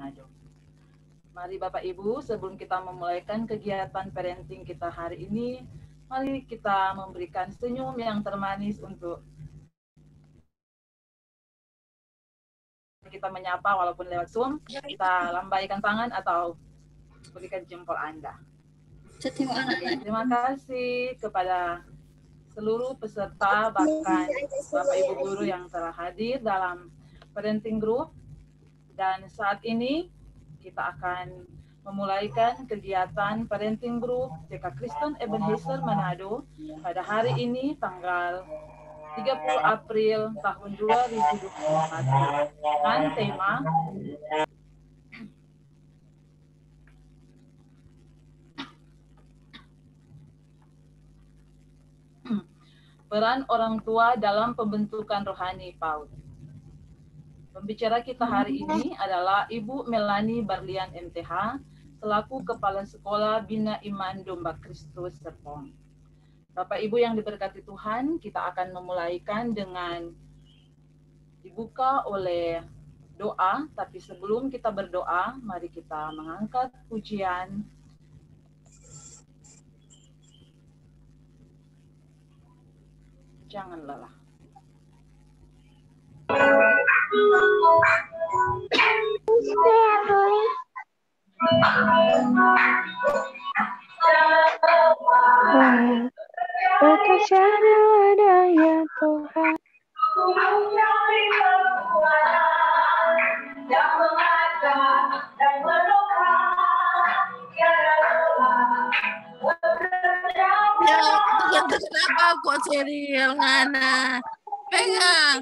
Manado. Mari Bapak Ibu, sebelum kita memulaikan kegiatan parenting kita hari ini, mari kita memberikan senyum yang termanis untuk kita menyapa walaupun lewat Zoom, kita lambaikan tangan atau berikan jempol Anda. Terima kasih kepada seluruh peserta, bahkan Bapak Ibu guru yang telah hadir dalam parenting group. Dan saat ini kita akan memulaikan kegiatan parenting group TK Kristen Ebenezer Manado pada hari ini tanggal 30 April tahun 2021 dengan tema peran orang tua dalam pembentukan rohani PAUD. Pembicara kita hari ini adalah Ibu Melani Barlian MTH selaku Kepala Sekolah Bina Iman Domba Kristus Serpong. Bapak Ibu yang diberkati Tuhan, kita akan memulaikan dengan dibuka oleh doa, tapi sebelum kita berdoa, mari kita mengangkat pujian. Jangan lelah. Bekerjanya adanya Tuhan. Yang mengajak dan menolak tiada lelah. Ya, kenapa kok serial ngana? Pegang.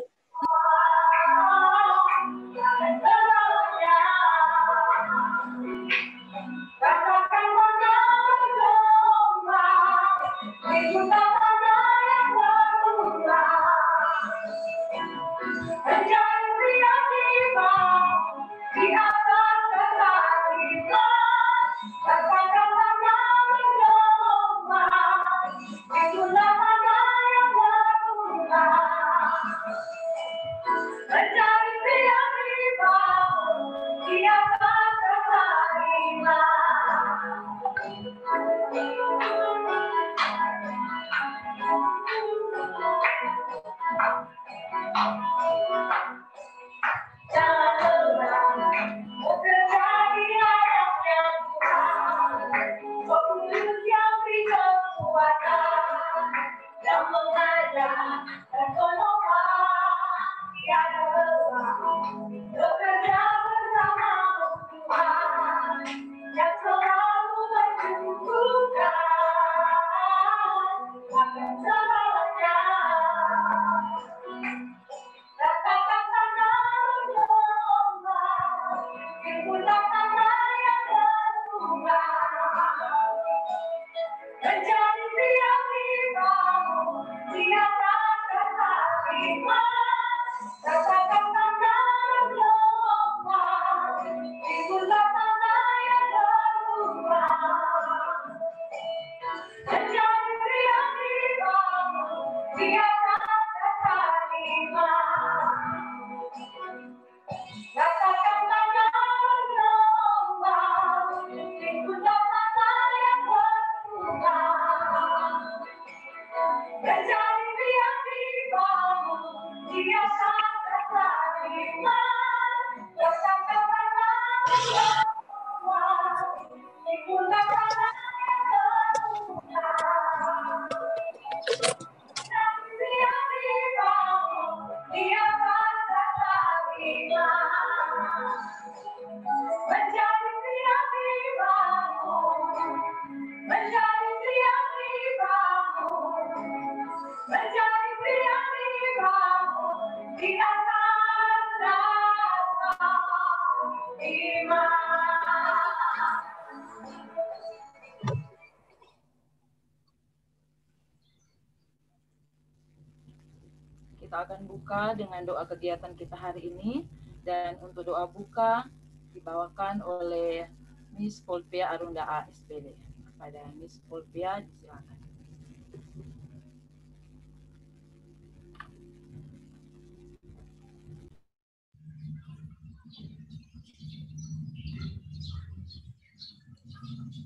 Kita akan buka dengan doa kegiatan kita hari ini, dan untuk doa buka dibawakan oleh Miss Polpia Arunda A. SPD. Kepada Miss Polpia, silakan.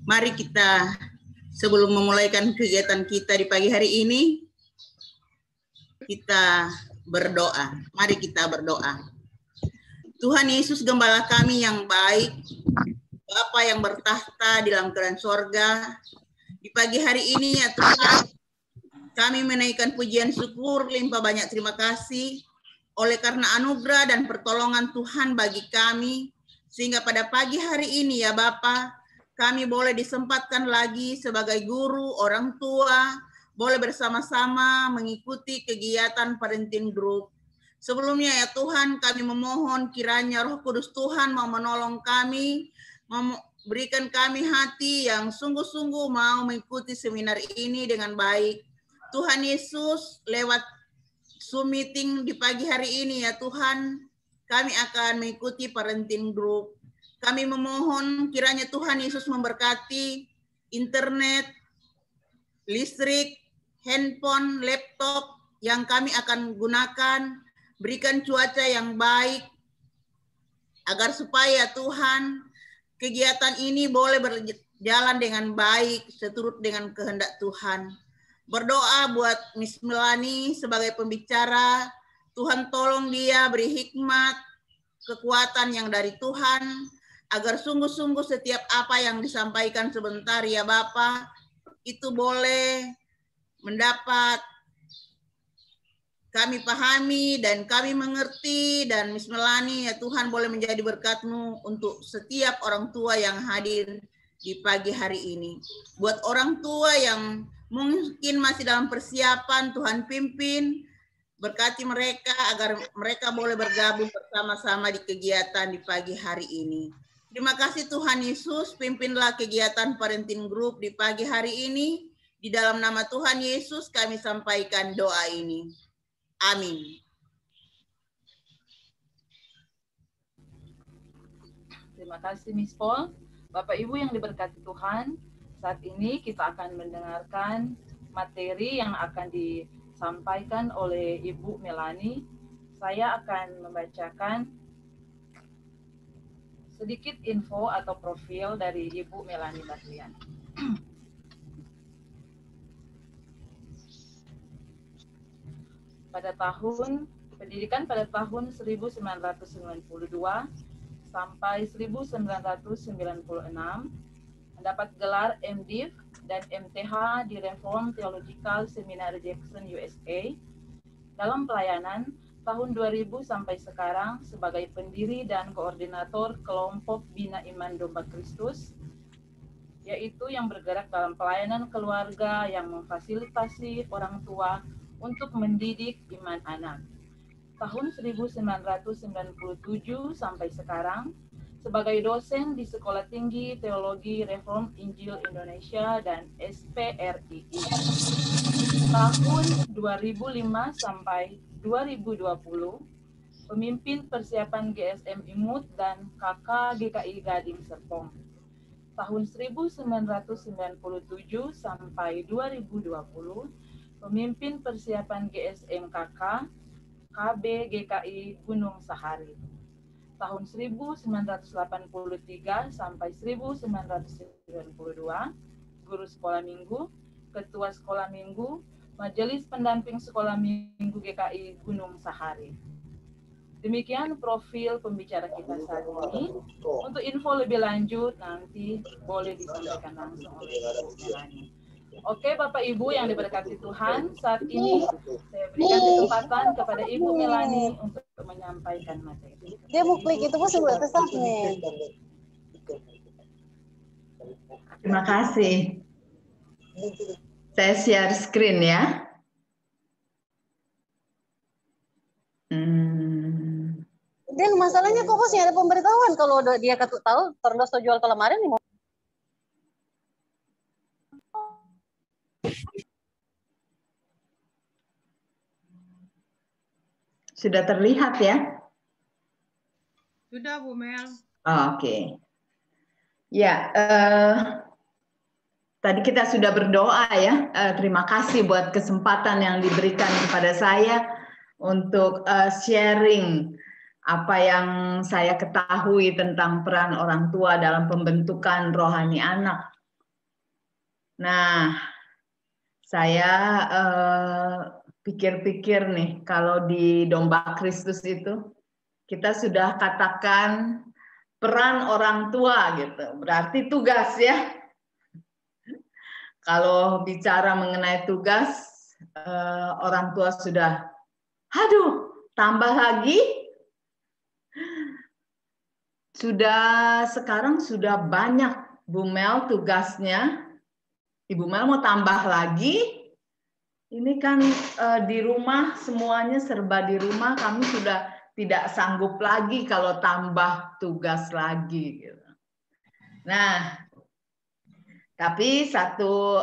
Mari kita sebelum memulaikan kegiatan kita di pagi hari ini, kita berdoa. Mari kita berdoa. Tuhan Yesus, Gembala kami yang baik, Bapa yang bertahta di dalam kerajaan sorga, di pagi hari ini ya Tuhan, kami menaikkan pujian syukur, limpah banyak terima kasih, oleh karena anugerah dan pertolongan Tuhan bagi kami, sehingga pada pagi hari ini ya Bapa, kami boleh disempatkan lagi sebagai guru, orang tua, boleh bersama-sama mengikuti kegiatan parenting group. Sebelumnya ya Tuhan, kami memohon kiranya Roh Kudus Tuhan mau menolong kami, memberikan kami hati yang sungguh-sungguh mau mengikuti seminar ini dengan baik. Tuhan Yesus, lewat Zoom meeting di pagi hari ini ya Tuhan, kami akan mengikuti parenting group. Kami memohon kiranya Tuhan Yesus memberkati internet, listrik, handphone, laptop yang kami akan gunakan, berikan cuaca yang baik, agar supaya Tuhan kegiatan ini boleh berjalan dengan baik, seturut dengan kehendak Tuhan. Berdoa buat Miss Melani sebagai pembicara, Tuhan tolong dia beri hikmat, kekuatan yang dari Tuhan, agar sungguh-sungguh setiap apa yang disampaikan sebentar ya Bapa, itu boleh mendapat kami pahami dan kami mengerti, dan Miss Melani ya Tuhan boleh menjadi berkat-Mu untuk setiap orang tua yang hadir di pagi hari ini. Buat orang tua yang mungkin masih dalam persiapan, Tuhan pimpin, berkati mereka agar mereka boleh bergabung bersama-sama di kegiatan di pagi hari ini. Terima kasih Tuhan Yesus, pimpinlah kegiatan parenting group di pagi hari ini. Di dalam nama Tuhan Yesus kami sampaikan doa ini. Amin. Terima kasih Miss Paul. Bapak Ibu yang diberkati Tuhan, saat ini kita akan mendengarkan materi yang akan disampaikan oleh Ibu Melani. Saya akan membacakan sedikit info atau profil dari Ibu Melani Bahrian. Pendidikan pada tahun 1992 sampai 1996 mendapat gelar MDiv dan MTH di Reformed Theological Seminary Jackson, USA. Dalam pelayanan tahun 2000 sampai sekarang sebagai pendiri dan koordinator kelompok Bina Iman Domba Kristus, yaitu yang bergerak dalam pelayanan keluarga yang memfasilitasi orang tua untuk mendidik iman anak. Tahun 1997 sampai sekarang sebagai dosen di Sekolah Tinggi Teologi Reform Injil Indonesia dan SPRII. Tahun 2005 sampai 2020, pemimpin persiapan GSM Imut dan KK GKI Gading Serpong. Tahun 1997 sampai 2020, pemimpin persiapan GSM KK KB GKI Gunung Sahari. Tahun 1983 sampai 1992, guru sekolah minggu, ketua sekolah minggu, Majelis Pendamping Sekolah Minggu GKI Gunung Sahari. Demikian profil pembicara kita saat ini. Untuk info lebih lanjut nanti boleh disampaikan langsung oleh Ibu Melani. Oke Bapak Ibu yang diberkati Tuhan, saat ini saya berikan kesempatan kepada Ibu Melani untuk menyampaikan materi. Dia mau klik itu pun sebuah tesatnya. Terima kasih. Saya share screen ya. Dan masalahnya kok bosnya ada pemberitahuan kalau dia ketuk tahu terus jual ke lemari nih. Sudah terlihat ya? Sudah Bu Mel. Oke. Ya, tadi kita sudah berdoa ya. Terima kasih buat kesempatan yang diberikan kepada saya untuk sharing apa yang saya ketahui tentang peran orang tua dalam pembentukan rohani anak. Nah, saya pikir-pikir nih, kalau di Domba Kristus itu, kita sudah katakan peran orang tua gitu. Berarti tugas ya. Kalau bicara mengenai tugas, orang tua sudah, aduh, tambah lagi. Sekarang sudah banyak Bu Mel tugasnya. Ibu Mel mau tambah lagi. Ini kan di rumah, semuanya serba di rumah, kami sudah tidak sanggup lagi kalau tambah tugas lagi. Gitu. Nah, tapi satu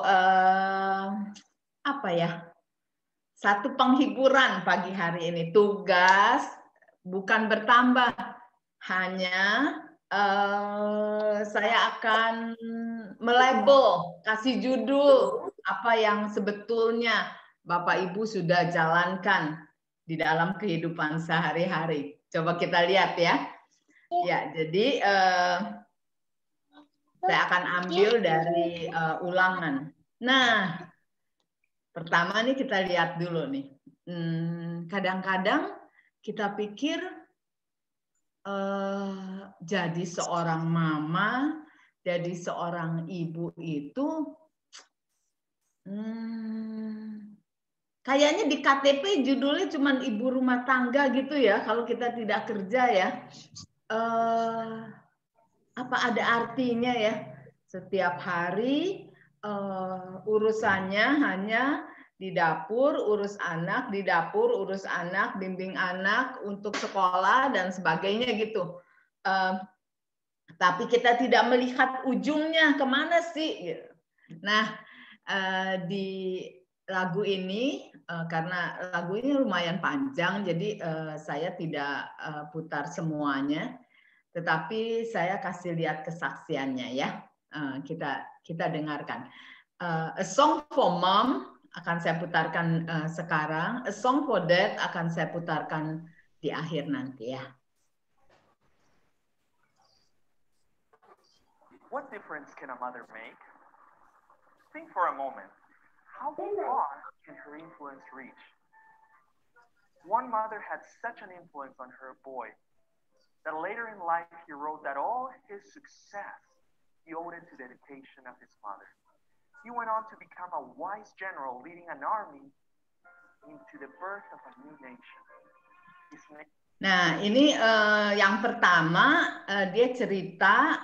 satu penghiburan pagi hari ini, tugas bukan bertambah, hanya saya akan melabel, kasih judul apa yang sebetulnya Bapak Ibu sudah jalankan di dalam kehidupan sehari-hari. Coba kita lihat ya. Ya, jadi saya akan ambil dari ulangan. Nah, pertama nih kita lihat dulu nih. Kadang-kadang kita pikir jadi seorang mama, jadi seorang ibu itu kayaknya di KTP judulnya cuma ibu rumah tangga gitu ya, kalau kita tidak kerja ya. Apa ada artinya ya? Setiap hari urusannya hanya di dapur, urus anak, di dapur, urus anak, bimbing anak untuk sekolah dan sebagainya gitu. Tapi kita tidak melihat ujungnya kemana sih? Nah, di lagu ini, karena lagu ini lumayan panjang, jadi saya tidak putar semuanya. Tetapi saya kasih lihat kesaksiannya ya. Kita dengarkan. A Song for Mom akan saya putarkan sekarang. A Song for Dad akan saya putarkan di akhir nanti ya. What difference can a mother make? Think for a moment. How far can her influence reach? One mother had such an influence on her boy that later in life he wrote that all his success he owed it to the dedication of his mother. He went on to become a wise general leading an army into the birth of a new nation. Nah, ini yang pertama dia cerita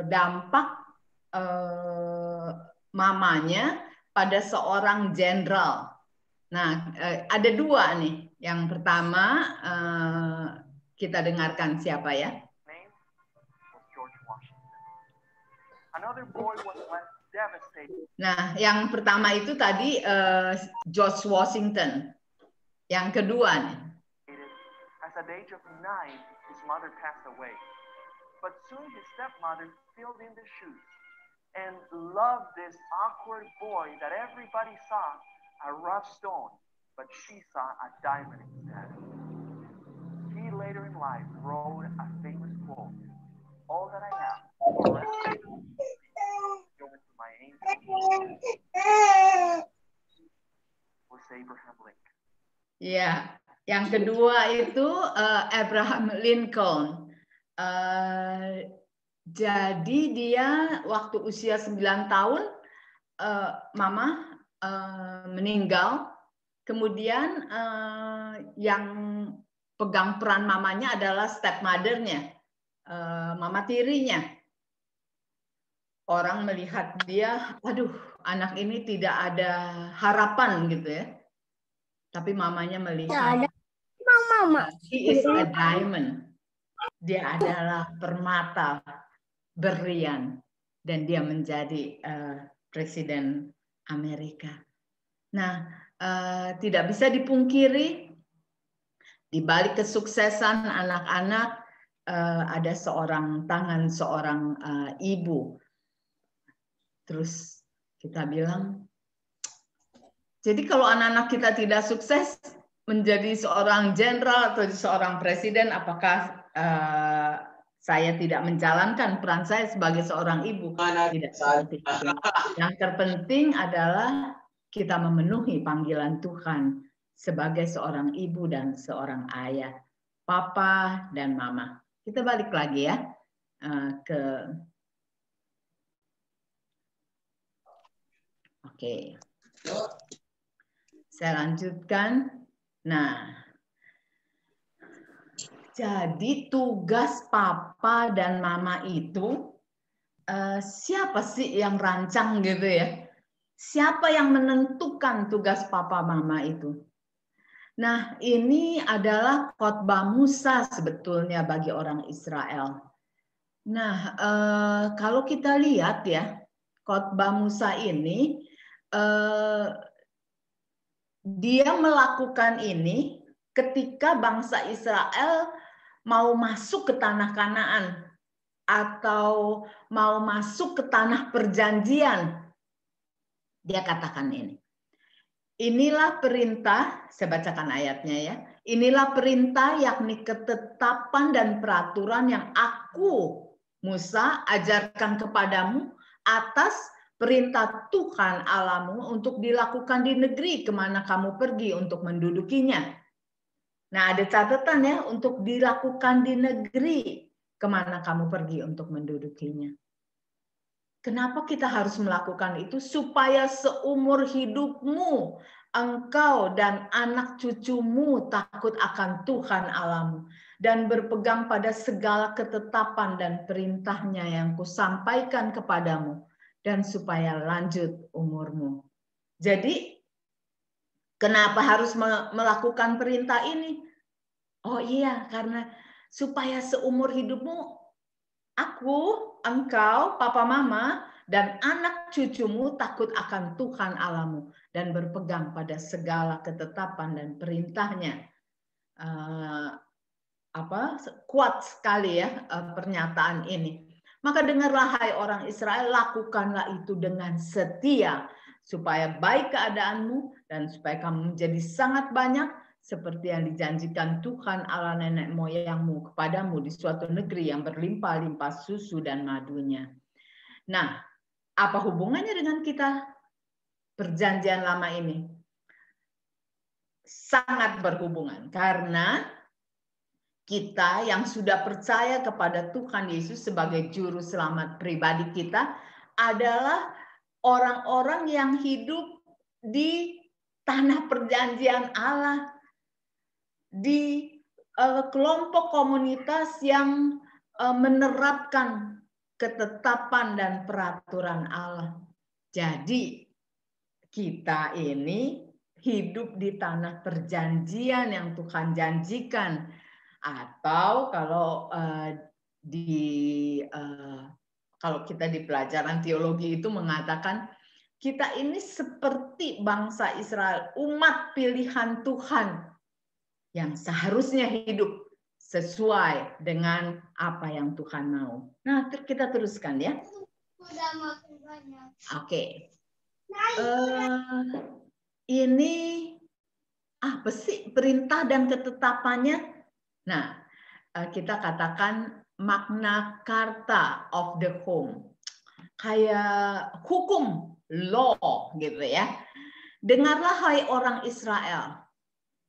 dampak mamanya pada seorang jenderal. Nah, ada dua nih. Yang pertama kita dengarkan siapa ya? Nah, yang pertama itu tadi George Washington. Yang kedua nih. At the age of 9, his mother passed away. But soon his stepmother filled in the shoes and loved this awkward boy that everybody saw a rough stone, but she saw a diamond instead. He later in life wrote a famous quote, "All that I have, given to my angel," was Abraham Lincoln. Ya, yang kedua itu Abraham Lincoln. Jadi dia waktu usia 9 tahun, mama meninggal. Kemudian yang pegang peran mamanya adalah stepmother-nya, mama tirinya. Orang melihat dia, aduh, anak ini tidak ada harapan gitu ya. Tapi mamanya melihat, he is a diamond. Dia adalah permata, berlian, dan dia menjadi presiden Amerika. Nah, tidak bisa dipungkiri, di balik kesuksesan anak-anak ada tangan seorang ibu. Terus kita bilang, jadi kalau anak-anak kita tidak sukses menjadi seorang jenderal atau seorang presiden, apakah Saya tidak menjalankan peran saya sebagai seorang ibu. Tidak seperti itu. Yang terpenting adalah kita memenuhi panggilan Tuhan sebagai seorang ibu dan seorang ayah, papa dan mama. Kita balik lagi ya ke Oke. Saya lanjutkan. Nah, jadi tugas papa dan mama itu siapa sih yang rancang gitu ya? Siapa yang menentukan tugas papa mama itu? Nah, ini adalah khotbah Musa sebetulnya bagi orang Israel. Nah, kalau kita lihat ya, khotbah Musa ini dia melakukan ini ketika bangsa Israel mau masuk ke tanah Kanaan atau mau masuk ke tanah perjanjian. Dia katakan ini. Inilah perintah, saya bacakan ayatnya ya. Inilah perintah yakni ketetapan dan peraturan yang aku, Musa, ajarkan kepadamu atas perintah Tuhan Allahmu untuk dilakukan di negeri kemana kamu pergi untuk mendudukinya. Nah, ada catatan ya, untuk dilakukan di negeri kemana kamu pergi untuk mendudukinya. Kenapa kita harus melakukan itu? Supaya seumur hidupmu, engkau dan anak cucumu takut akan Tuhan Allahmu dan berpegang pada segala ketetapan dan perintahnya yang kusampaikan kepadamu, dan supaya lanjut umurmu. Jadi, kenapa harus melakukan perintah ini? Oh iya, karena supaya seumur hidupmu, aku, engkau, papa mama, dan anak cucumu takut akan Tuhan Allahmu dan berpegang pada segala ketetapan dan perintahnya. Kuat sekali ya pernyataan ini. Maka dengarlah hai orang Israel, lakukanlah itu dengan setia, supaya baik keadaanmu dan supaya kamu menjadi sangat banyak, seperti yang dijanjikan Tuhan Allah nenek moyangmu kepadamu di suatu negeri yang berlimpah-limpah susu dan madunya. Nah, apa hubungannya dengan kita? Perjanjian lama ini sangat berhubungan, karena kita yang sudah percaya kepada Tuhan Yesus sebagai juru selamat pribadi kita adalah orang-orang yang hidup di tanah perjanjian Allah, di kelompok komunitas yang menerapkan ketetapan dan peraturan Allah. Jadi kita ini hidup di tanah perjanjian yang Tuhan janjikan. Atau kalau kalau kita di pelajaran teologi itu mengatakan kita ini seperti bangsa Israel, umat pilihan Tuhan yang seharusnya hidup sesuai dengan apa yang Tuhan mau. Nah, kita teruskan ya. Oke. Ini apa sih perintah dan ketetapannya? Nah, kita katakan Magna Carta of the Home. Kayak hukum, law gitu ya. Dengarlah hai orang Israel.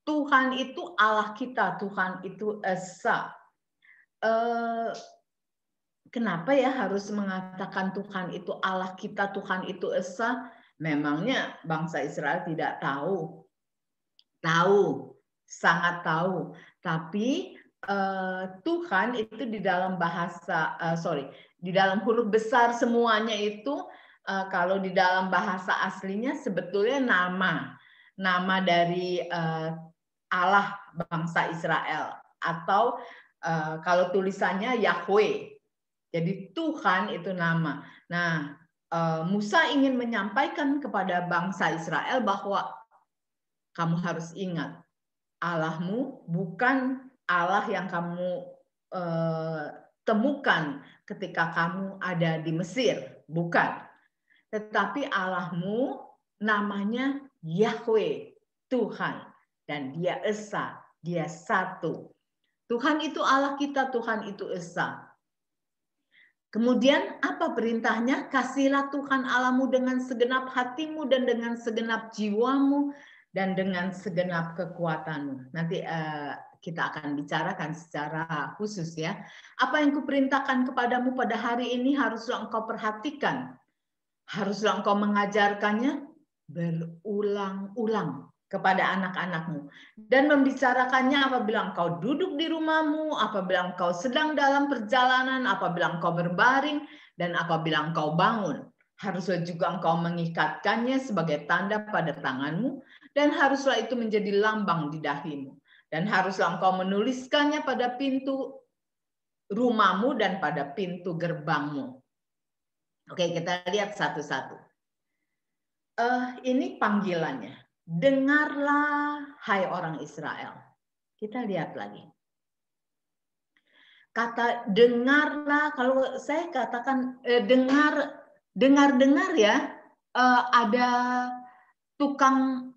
Tuhan itu Allah kita, Tuhan itu Esa. Kenapa ya harus mengatakan Tuhan itu Allah kita, Tuhan itu Esa? Memangnya bangsa Israel tidak tahu? Tahu, sangat tahu. Tapi Tuhan itu di dalam bahasa, di dalam huruf besar semuanya itu, kalau di dalam bahasa aslinya sebetulnya nama dari Allah bangsa Israel, atau kalau tulisannya Yahweh. Jadi Tuhan itu nama. Nah, Musa ingin menyampaikan kepada bangsa Israel bahwa kamu harus ingat, Allahmu bukan Allah yang kamu temukan ketika kamu ada di Mesir, bukan. Tetapi Allahmu namanya Yahweh, Tuhan, dan Dia Esa, Dia satu. Tuhan itu Allah kita, Tuhan itu Esa. Kemudian apa perintahnya? Kasihilah Tuhan Allahmu dengan segenap hatimu dan dengan segenap jiwamu dan dengan segenap kekuatanmu. Nanti kita akan bicarakan secara khusus ya. Apa yang kuperintahkan kepadamu pada hari ini haruslah engkau perhatikan. Haruslah engkau mengajarkannya berulang-ulang kepada anak-anakmu dan membicarakannya apabila engkau duduk di rumahmu, apabila engkau sedang dalam perjalanan, apabila engkau berbaring, dan apabila engkau bangun. Haruslah juga engkau mengikatkannya sebagai tanda pada tanganmu, dan haruslah itu menjadi lambang di dahimu. Dan haruslah engkau menuliskannya pada pintu rumahmu dan pada pintu gerbangmu. Oke, kita lihat satu-satu. Ini panggilannya. Dengarlah, hai orang Israel. Kita lihat lagi. Kata dengarlah, kalau saya katakan dengar ya, ada tukang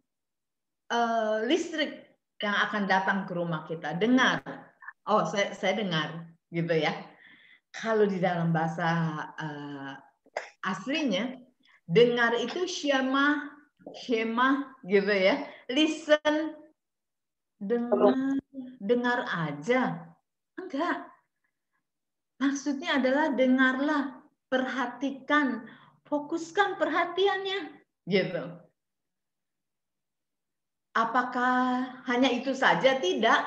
listrik yang akan datang ke rumah kita. Dengar. Oh, saya dengar, gitu ya. Kalau di dalam bahasa aslinya, dengar itu syama gitu ya. Listen, dengar aja. Enggak. Maksudnya adalah dengarlah, perhatikan, fokuskan perhatiannya, gitu. Apakah hanya itu saja? Tidak.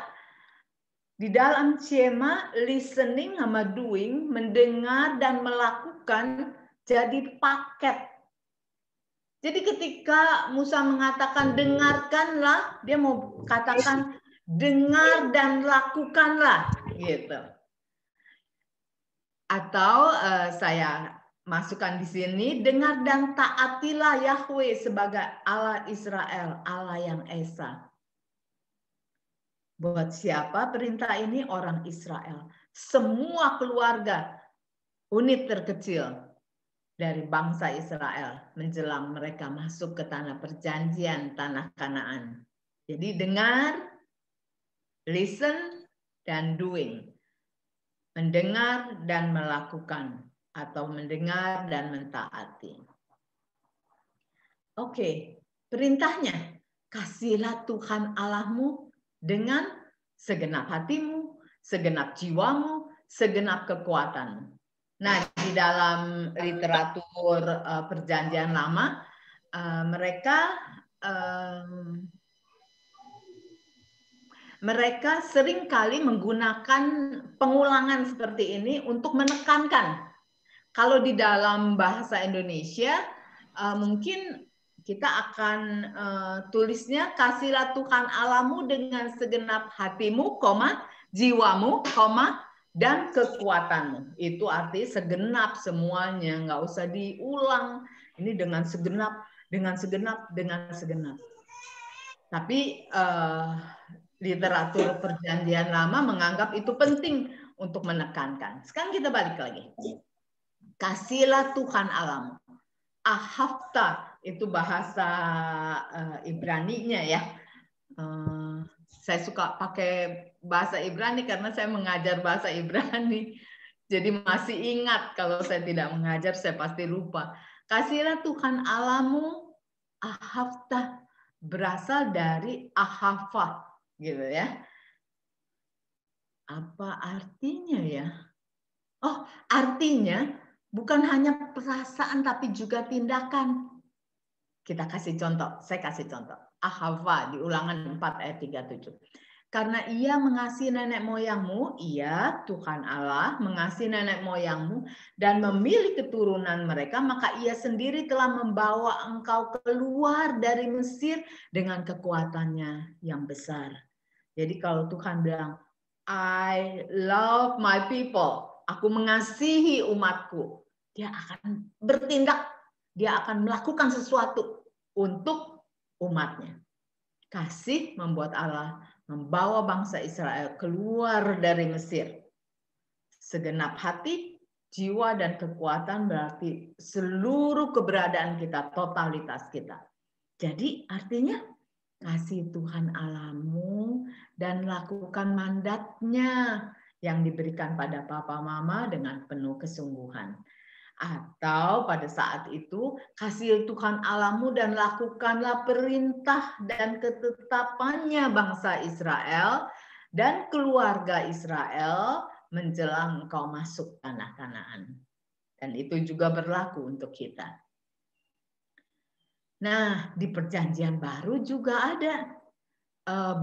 Di dalam Shema, listening sama doing, mendengar dan melakukan jadi paket. Jadi ketika Musa mengatakan dengarkanlah, dia mau katakan dengar dan lakukanlah, gitu. Atau saya masukkan di sini, dengar dan taatilah Yahweh sebagai Allah Israel, Allah yang esa. Buat siapa perintah ini? Orang Israel. Semua keluarga, unit terkecil dari bangsa Israel menjelang mereka masuk ke tanah perjanjian, tanah Kanaan. Jadi dengar, listen, dan doing. Mendengar dan melakukan, atau mendengar dan mentaati. Oke, perintahnya, kasihilah Tuhan Allahmu dengan segenap hatimu, segenap jiwamu, segenap kekuatanmu. Nah, di dalam literatur Perjanjian Lama, mereka seringkali menggunakan pengulangan seperti ini untuk menekankan. Kalau di dalam bahasa Indonesia, mungkin kita akan tulisnya kasihilah Tuhan Allahmu dengan segenap hatimu, jiwamu, dan kekuatanmu. Itu arti segenap semuanya, nggak usah diulang. Ini dengan segenap, dengan segenap, dengan segenap. Tapi literatur Perjanjian Lama menganggap itu penting untuk menekankan. Sekarang kita balik lagi. Kasihilah Tuhan Allahmu. Ahavta itu bahasa Ibrani-nya ya. Saya suka pakai bahasa Ibrani karena saya mengajar bahasa Ibrani. Jadi masih ingat, kalau saya tidak mengajar saya pasti lupa. Kasihilah Tuhan Allahmu, ahavta, berasal dari ahava, gitu ya. Apa artinya ya? Oh, artinya bukan hanya perasaan tapi juga tindakan. Kita kasih contoh, saya kasih contoh. Ahava di Ulangan 4 ayat 37. Karena ia mengasihi nenek moyangmu, ia Tuhan Allah mengasihi nenek moyangmu dan memilih keturunan mereka, maka ia sendiri telah membawa engkau keluar dari Mesir dengan kekuatannya yang besar. Jadi kalau Tuhan bilang, I love my people, aku mengasihi umatku, dia akan bertindak, dia akan melakukan sesuatu untuk umatnya. Kasih membuat Allah membawa bangsa Israel keluar dari Mesir. Segenap hati, jiwa, dan kekuatan berarti seluruh keberadaan kita, totalitas kita. Jadi artinya kasih Tuhan Allahmu dan lakukan mandatnya, yang diberikan pada papa mama dengan penuh kesungguhan. Atau pada saat itu, kasih Tuhan Allahmu dan lakukanlah perintah dan ketetapannya bangsa Israel dan keluarga Israel menjelang engkau masuk tanah Kanaan. Dan itu juga berlaku untuk kita. Nah, di perjanjian baru juga ada.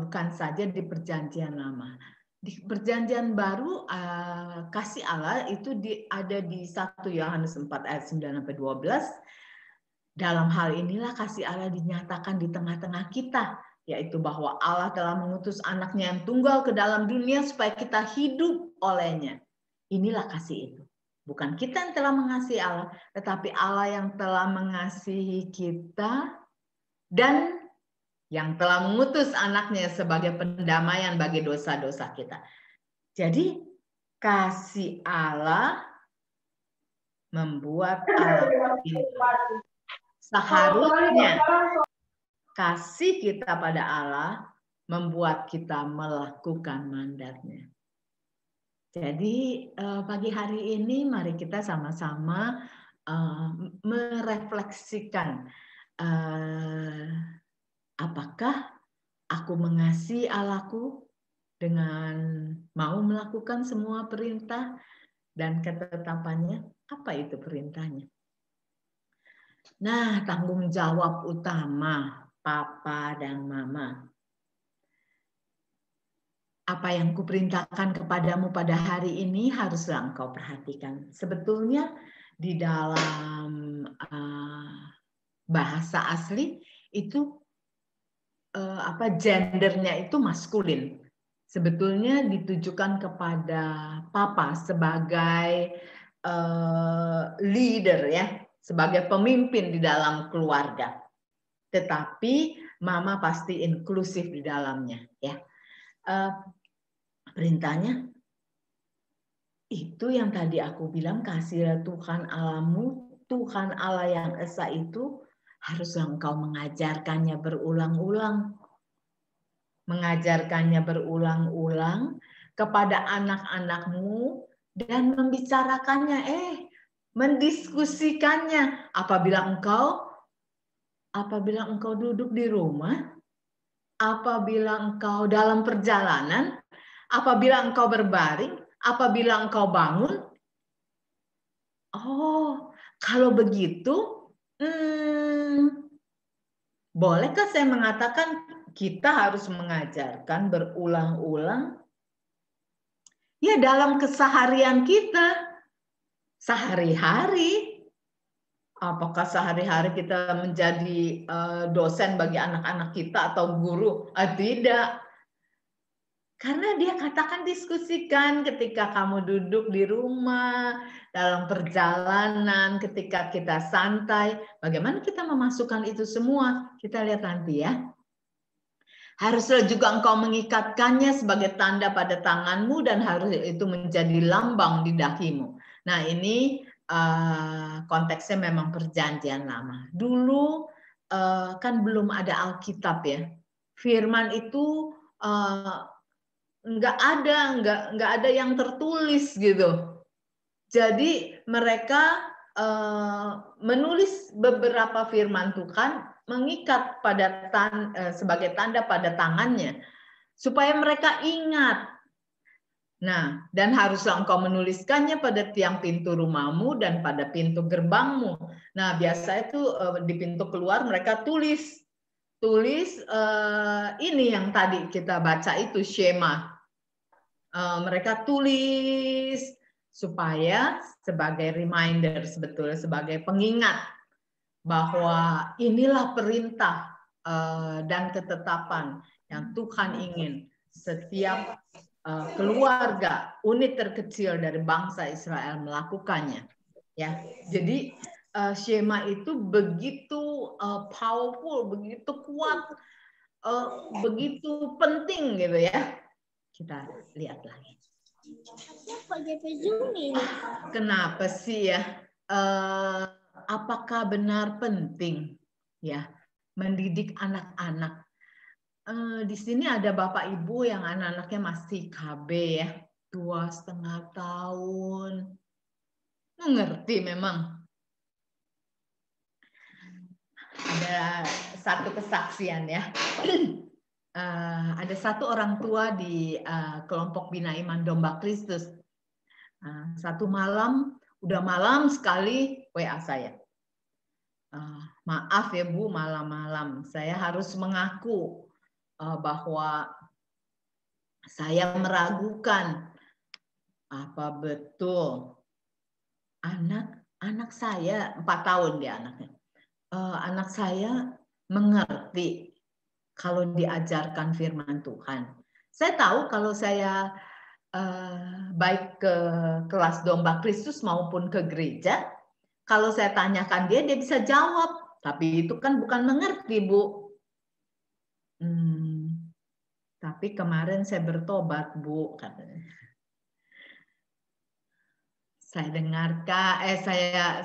Bukan saja di perjanjian lama. Di perjanjian baru kasih Allah itu ada di 1 Yohanes 4 ayat 9-12. Dalam hal inilah kasih Allah dinyatakan di tengah-tengah kita, yaitu bahwa Allah telah mengutus anaknya yang tunggal ke dalam dunia supaya kita hidup olehnya. Inilah kasih itu. Bukan kita yang telah mengasihi Allah, tetapi Allah yang telah mengasihi kita dan yang telah mengutus anaknya sebagai pendamaian bagi dosa-dosa kita. Jadi kasih Allah membuat Allah pintar. Seharusnya kasih kita pada Allah membuat kita melakukan mandatnya. Jadi pagi hari ini mari kita sama-sama merefleksikan apakah aku mengasihi Allahku dengan mau melakukan semua perintah dan ketetapannya? Apa itu perintahnya? Nah, tanggung jawab utama papa dan mama. Apa yang kuperintahkan kepadamu pada hari ini haruslah engkau perhatikan. Sebetulnya di dalam bahasa asli itu gendernya itu maskulin. Sebetulnya ditujukan kepada papa sebagai leader ya, sebagai pemimpin di dalam keluarga. Tetapi mama pasti inklusif di dalamnya ya. Perintahnya itu yang tadi aku bilang, kasihlah Tuhan Allahmu, Tuhan Allah yang esa itu haruslah engkau mengajarkannya berulang-ulang. Mengajarkannya berulang-ulang kepada anak-anakmu dan membicarakannya, mendiskusikannya. Apabila engkau duduk di rumah, apabila engkau dalam perjalanan, apabila engkau berbaring, apabila engkau bangun. Oh, kalau begitu, bolehkah saya mengatakan kita harus mengajarkan berulang-ulang? Ya, dalam keseharian kita, sehari-hari. Apakah sehari-hari kita menjadi dosen bagi anak-anak kita atau guru? Tidak. Karena dia katakan diskusikan ketika kamu duduk di rumah, dalam perjalanan, ketika kita santai. Bagaimana kita memasukkan itu semua? Kita lihat nanti ya. Haruslah juga engkau mengikatkannya sebagai tanda pada tanganmu dan harus itu menjadi lambang di dahimu. Nah ini konteksnya memang perjanjian lama. Dulu kan belum ada Alkitab ya. Firman itu nggak ada yang tertulis gitu. Jadi mereka menulis beberapa firman Tuhan, mengikat pada sebagai tanda pada tangannya supaya mereka ingat. Nah, dan haruslah engkau menuliskannya pada tiang pintu rumahmu dan pada pintu gerbangmu. Nah, biasa itu di pintu keluar mereka tulis ini yang tadi kita baca itu Shema. Mereka tulis supaya sebagai reminder, sebetulnya sebagai pengingat bahwa inilah perintah dan ketetapan yang Tuhan ingin setiap keluarga unit terkecil dari bangsa Israel melakukannya. Ya, jadi Shema itu begitu powerful, begitu kuat, begitu penting gitu ya. Kita lihat lagi. Kenapa sih ya? Apakah benar penting ya mendidik anak-anak? Di sini ada bapak ibu yang anak-anaknya masih KB ya. 2,5 tahun. Mengerti memang. Ada satu kesaksian ya. Ada satu orang tua di kelompok Bina Iman Domba Kristus. Satu malam, udah malam sekali WA saya. Maaf ya Bu, malam-malam. Saya harus mengaku bahwa saya meragukan apa betul anak saya 4 tahun dia anaknya. Anak saya mengerti kalau diajarkan firman Tuhan. Saya tahu kalau saya baik ke kelas Domba Kristus maupun ke gereja, kalau saya tanyakan dia bisa jawab. Tapi itu kan bukan mengerti, Bu. Tapi kemarin saya bertobat, Bu, katanya. Saya dengarkan,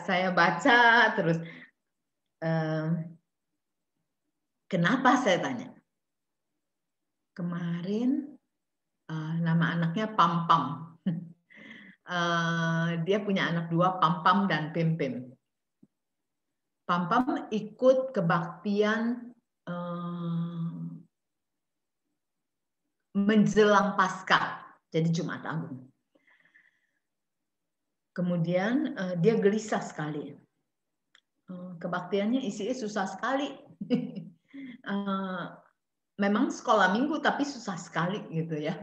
saya baca terus. Kenapa saya tanya? Kemarin nama anaknya Pam-Pam. Dia punya anak 2, Pam-Pam dan Pim-Pim. Pam-Pam ikut kebaktian menjelang Paskah, jadi Jumat Agung. Kemudian dia gelisah sekali. Kebaktiannya isinya susah sekali. Memang sekolah minggu tapi susah sekali gitu ya.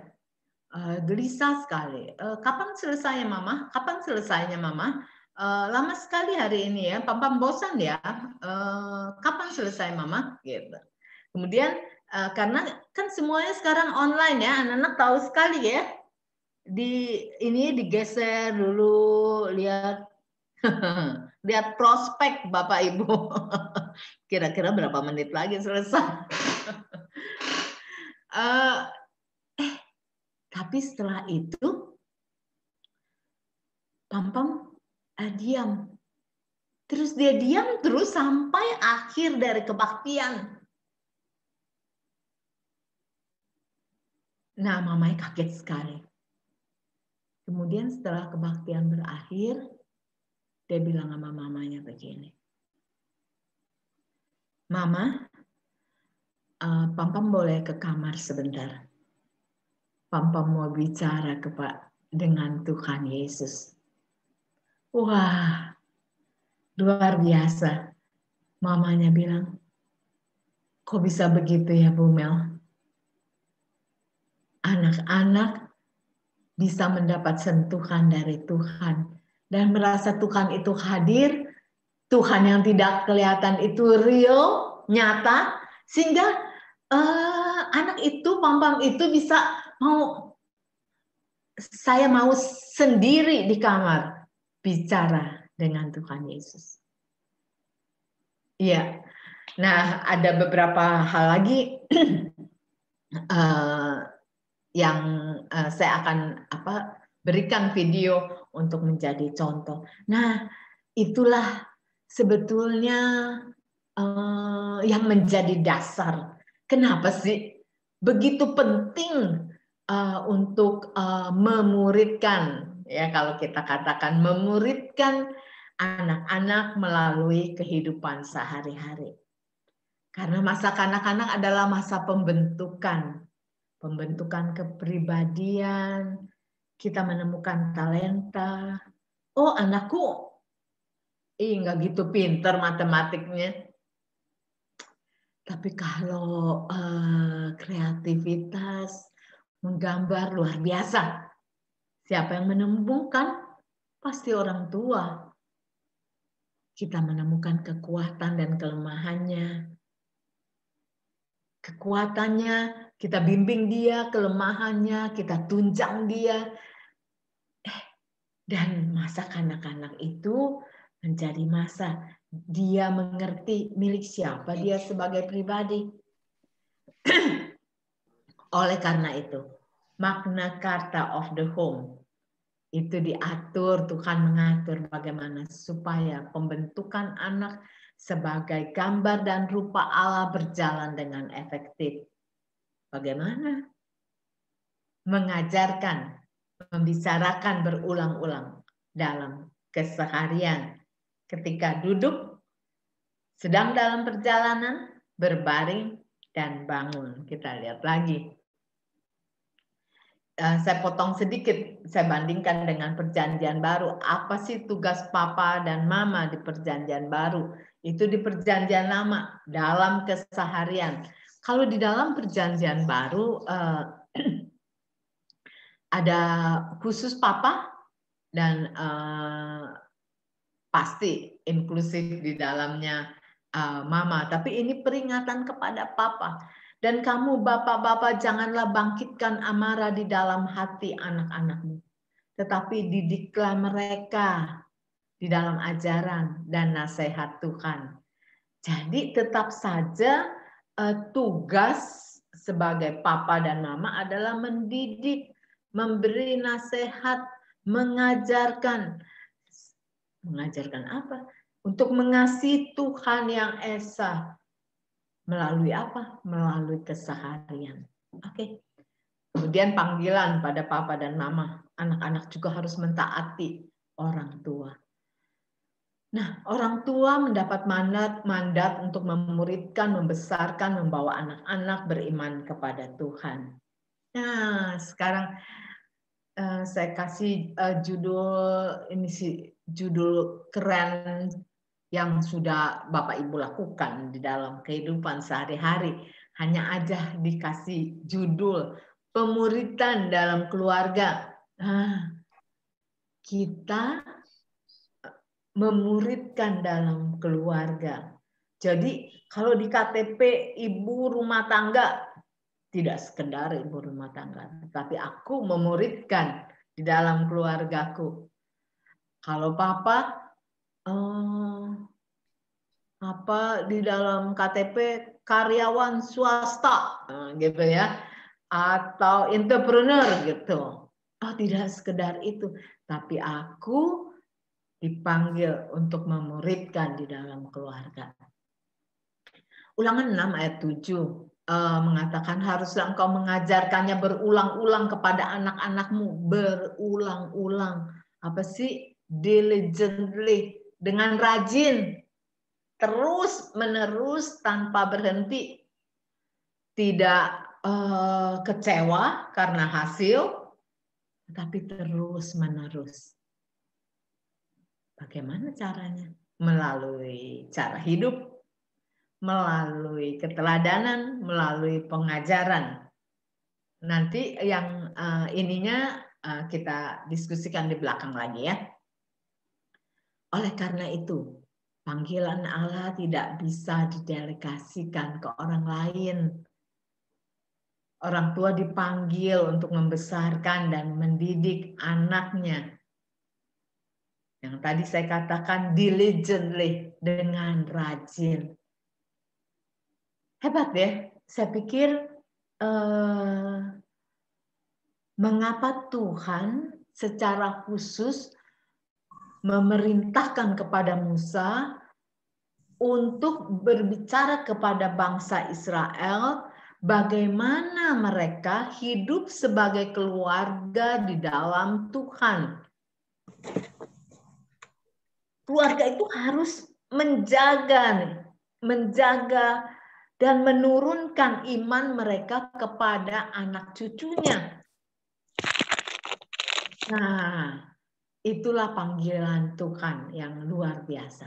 Gelisah sekali. Kapan selesainya Mama? Kapan selesainya Mama? Lama sekali hari ini ya. Pam-Pam bosan ya. Kapan selesai Mama? Gitu. Kemudian karena kan semuanya sekarang online ya, anak-anak tahu sekali ya. Ini digeser dulu, lihat lihat prospek Bapak Ibu. Kira-kira berapa menit lagi selesai. Tapi setelah itu Pam-Pam diam. Terus dia diam terus sampai akhir dari kebaktian. Nah, mamanya kaget sekali. Kemudian setelah kebaktian berakhir, dia bilang sama mamanya begini. Mama, Pam-Pam boleh ke kamar sebentar. Pam-Pam mau bicara dengan Tuhan Yesus. Wah, luar biasa. Mamanya bilang, kok bisa begitu ya Bu Mel? Anak-anak bisa mendapat sentuhan dari Tuhan dan merasa Tuhan itu hadir, Tuhan yang tidak kelihatan itu real, nyata, sehingga anak itu, Pam-Pam itu bisa saya mau sendiri di kamar bicara dengan Tuhan Yesus. Iya. Nah, ada beberapa hal lagi yang saya akan berikan video untuk menjadi contoh. Nah, itulah sebetulnya yang menjadi dasar. Kenapa sih begitu penting untuk memuridkan, ya kalau kita katakan memuridkan anak-anak melalui kehidupan sehari-hari. Karena masa kanak-kanak adalah masa pembentukan kepribadian, kita menemukan talenta. Oh, anakku, nggak gitu pinter matematiknya. Tapi kalau kreativitas, menggambar luar biasa. Siapa yang menemukan? Pasti orang tua. Kita menemukan kekuatan dan kelemahannya. Kekuatannya, kita bimbing dia, kelemahannya, kita tunjang dia. Dan masa kanak-kanak itu menjadi masa dia mengerti milik siapa dia sebagai pribadi. Oleh karena itu, makna Carta of the Home itu diatur, Tuhan mengatur bagaimana supaya pembentukan anak sebagai gambar dan rupa Allah berjalan dengan efektif. Bagaimana? Mengajarkan membicarakan berulang-ulang dalam keseharian. Ketika duduk, sedang dalam perjalanan, berbaring, dan bangun. Kita lihat lagi. Saya potong sedikit, saya bandingkan dengan perjanjian baru. Apa sih tugas papa dan mama di perjanjian baru? Itu di perjanjian lama, dalam keseharian. Kalau di dalam perjanjian baru, ada khusus papa dan pasti inklusif di dalamnya mama. Tapi ini peringatan kepada papa. Dan kamu bapak-bapak janganlah bangkitkan amarah di dalam hati anak-anakmu. Tetapi didiklah mereka di dalam ajaran dan nasihat Tuhan. Jadi tetap saja tugas sebagai papa dan mama adalah mendidik, memberi nasihat, mengajarkan. Mengajarkan apa? Untuk mengasihi Tuhan yang esa. Melalui apa? Melalui keseharian. Oke. Kemudian panggilan pada papa dan mama. Anak-anak juga harus mentaati orang tua. Nah, orang tua mendapat mandat untuk memuridkan, membesarkan, membawa anak-anak beriman kepada Tuhan. Nah, sekarang saya kasih judul keren yang sudah Bapak Ibu lakukan di dalam kehidupan sehari-hari. Hanya aja dikasih judul pemuridan dalam keluarga. Kita memuridkan dalam keluarga. Jadi kalau di KTP ibu rumah tangga, tidak sekedar ibu rumah tangga, tapi aku memuridkan di dalam keluargaku. Kalau papa di dalam KTP karyawan swasta gitu ya, atau entrepreneur gitu. Oh, tidak sekedar itu, tapi aku dipanggil untuk memuridkan di dalam keluarga. Ulangan 6 ayat 7 mengatakan haruslah engkau mengajarkannya berulang-ulang kepada anak-anakmu, berulang-ulang. Apa sih? Diligently, dengan rajin, terus menerus tanpa berhenti, tidak kecewa karena hasil, tapi terus menerus. Bagaimana caranya? Melalui cara hidup, melalui keteladanan, melalui pengajaran. Nanti yang ininya kita diskusikan di belakang lagi ya. Oleh karena itu, panggilan Allah tidak bisa didelegasikan ke orang lain. Orang tua dipanggil untuk membesarkan dan mendidik anaknya. Yang tadi saya katakan diligently, dengan rajin. Hebat ya, saya pikir mengapa Tuhan secara khusus memerintahkan kepada Musa untuk berbicara kepada bangsa Israel bagaimana mereka hidup sebagai keluarga di dalam Tuhan. Keluarga itu harus menjaga dan menurunkan iman mereka kepada anak cucunya. Nah, itulah panggilan Tuhan yang luar biasa.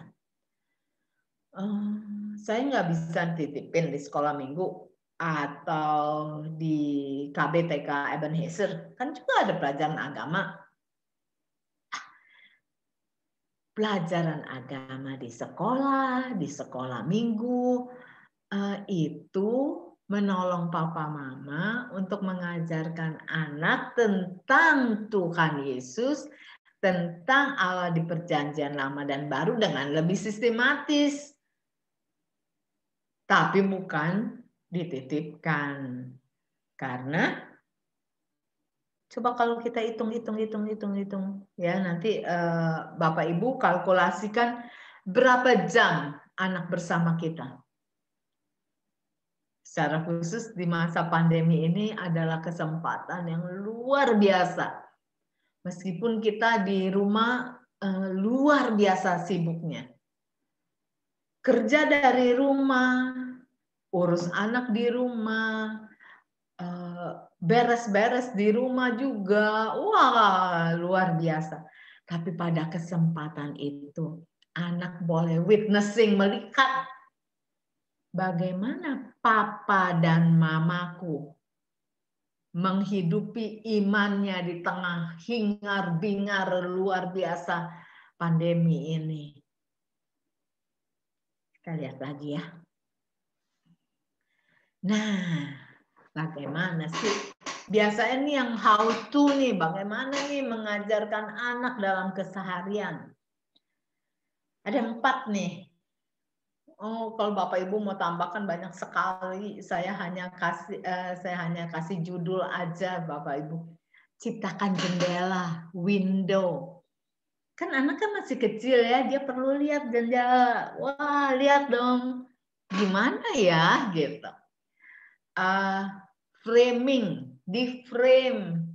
Saya nggak bisa titipin di sekolah minggu atau di KBTK Ebenezer, kan juga ada pelajaran agama. Pelajaran agama di sekolah minggu, itu menolong papa mama untuk mengajarkan anak tentang Tuhan Yesus, tentang Allah di perjanjian lama dan baru dengan lebih sistematis. Tapi bukan dititipkan. Karena coba kalau kita hitung ya, nanti Bapak Ibu kalkulasikan berapa jam anak bersama kita. Secara khusus di masa pandemi ini adalah kesempatan yang luar biasa Meskipun kita di rumah luar biasa sibuknya. Kerja dari rumah, urus anak di rumah, beres-beres di rumah juga. Wah, luar biasa. Tapi pada kesempatan itu, anak boleh witnessing, melihat bagaimana papa dan mamaku menghidupi imannya di tengah hingar-bingar luar biasa pandemi ini. Kita lihat lagi ya. Nah, bagaimana sih? Biasanya nih yang how to nih, bagaimana nih mengajarkan anak dalam keseharian. Ada 4 nih. Oh, kalau Bapak Ibu mau tambahkan banyak sekali. Saya hanya kasih judul aja Bapak Ibu. Ciptakan jendela, window. Kan anak kan masih kecil ya, dia perlu lihat jendela. Wah, lihat dong. Gimana ya gitu. Framing, di frame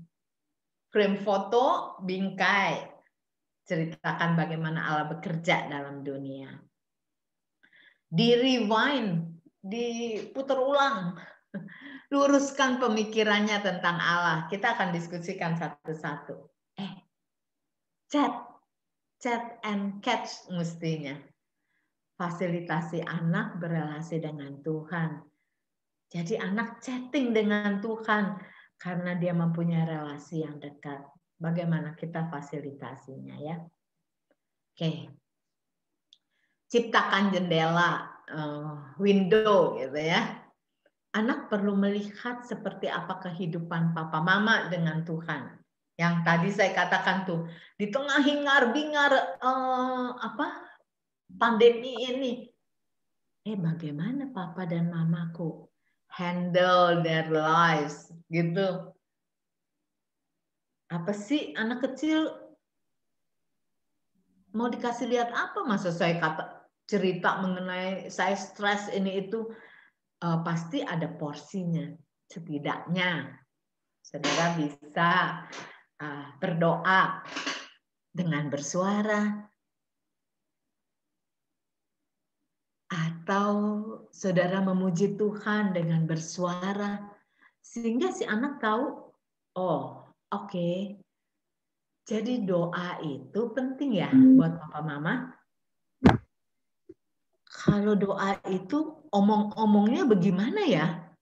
foto, bingkai. Ceritakan bagaimana Allah bekerja dalam dunia. Di rewind, diputar ulang. Luruskan pemikirannya tentang Allah. Kita akan diskusikan satu-satu. Chat and catch mestinya. Fasilitasi anak berelasi dengan Tuhan. Jadi anak chatting dengan Tuhan karena dia mempunyai relasi yang dekat. Bagaimana kita fasilitasinya ya? Oke. Ciptakan jendela, window gitu ya. Anak perlu melihat seperti apa kehidupan papa mama dengan Tuhan. Yang tadi saya katakan tuh, di tengah hingar-bingar pandemi ini, bagaimana papa dan mamaku handle their lives gitu. Apa sih anak kecil mau dikasih lihat apa? Masa saya cerita mengenai saya stres ini itu, pasti ada porsinya. Setidaknya saudara bisa berdoa dengan bersuara, atau saudara memuji Tuhan dengan bersuara, sehingga si anak tahu, oh oke, jadi doa itu penting ya buat papa mama. Kalau doa itu omong-omongnya bagaimana ya?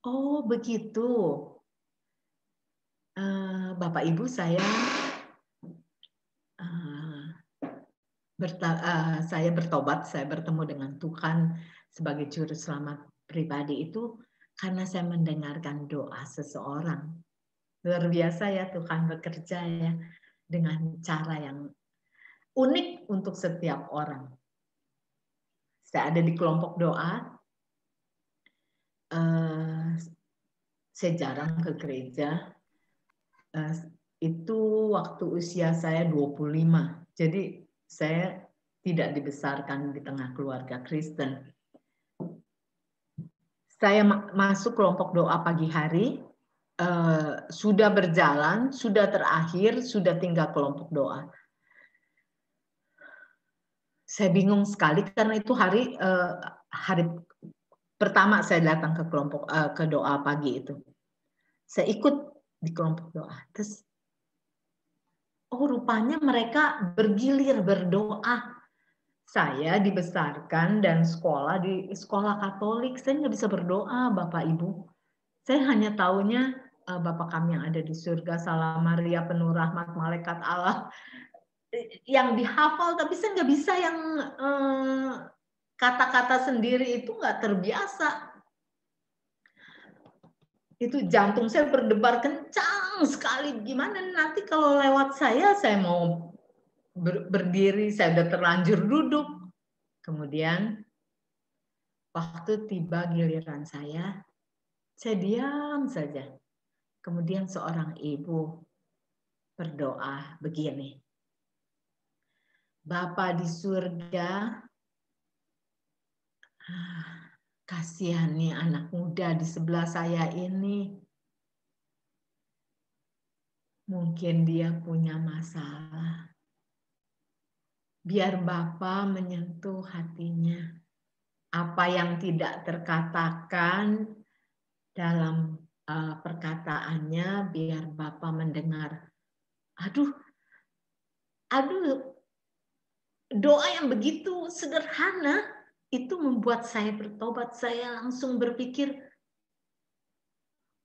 Oh begitu. Bapak Ibu, saya bertobat, saya bertemu dengan Tuhan sebagai juru selamat pribadi itu karena saya mendengarkan doa seseorang. Luar biasa ya Tuhan bekerja ya dengan cara yang unik untuk setiap orang. Saya ada di kelompok doa. Saya jarang ke gereja. Itu waktu usia saya 25. Jadi saya tidak dibesarkan di tengah keluarga Kristen. Saya masuk kelompok doa pagi hari, sudah berjalan, sudah terakhir, sudah tinggal kelompok doa. Saya bingung sekali karena itu hari pertama saya datang ke kelompok ke doa pagi itu. Saya ikut di kelompok doa. Terus rupanya mereka bergilir berdoa. Saya dibesarkan dan sekolah di sekolah Katolik, saya nggak bisa berdoa, Bapak Ibu. Saya hanya taunya Bapa kami yang ada di surga, Salam Maria penuh rahmat, malaikat Allah. Yang dihafal, tapi saya nggak bisa yang kata-kata sendiri itu nggak terbiasa. Itu jantung saya berdebar kencang sekali. Gimana nanti kalau lewat saya mau berdiri, saya udah terlanjur duduk. Kemudian waktu tiba giliran saya diam saja. Kemudian seorang ibu berdoa begini. Bapa di surga, kasihan nih anak muda di sebelah saya ini. Mungkin dia punya masalah. Biar Bapa menyentuh hatinya. Apa yang tidak terkatakan dalam perkataannya, biar Bapa mendengar. Aduh, doa yang begitu sederhana itu membuat saya bertobat. Saya langsung berpikir,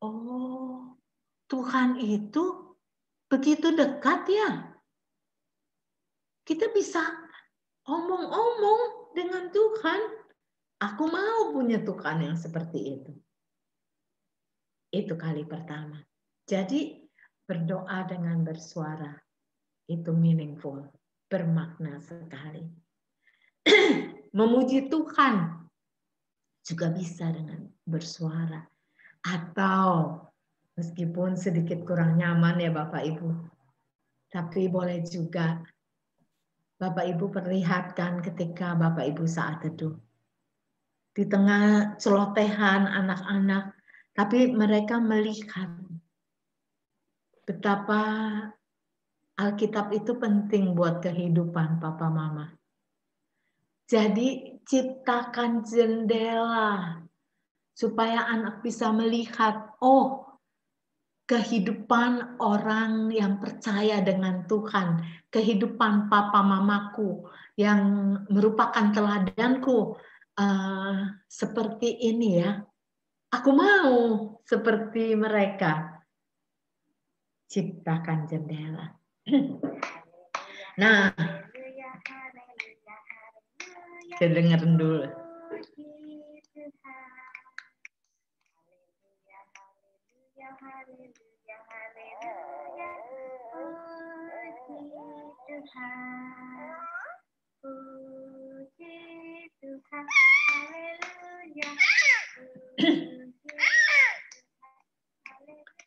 oh, Tuhan itu begitu dekat ya. Kita bisa omong-omong dengan Tuhan. Aku mau punya Tuhan yang seperti itu. Itu kali pertama. Jadi berdoa dengan bersuara itu meaningful, bermakna sekali. Memuji Tuhan juga bisa dengan bersuara. Atau meskipun sedikit kurang nyaman ya Bapak Ibu, tapi boleh juga Bapak Ibu perlihatkan ketika Bapak Ibu saat teduh. Di tengah celotehan anak-anak, tapi mereka melihat betapa Alkitab itu penting buat kehidupan Papa Mama. Jadi ciptakan jendela supaya anak bisa melihat, oh, kehidupan orang yang percaya dengan Tuhan, kehidupan papa mamaku yang merupakan teladanku, seperti ini ya. Aku mau seperti mereka. Ciptakan jendela. Nah, kita dengerin dulu. Haleluya, haleluya, puji Tuhan, puji Tuhan, haleluya, puji Tuhan, haleluya,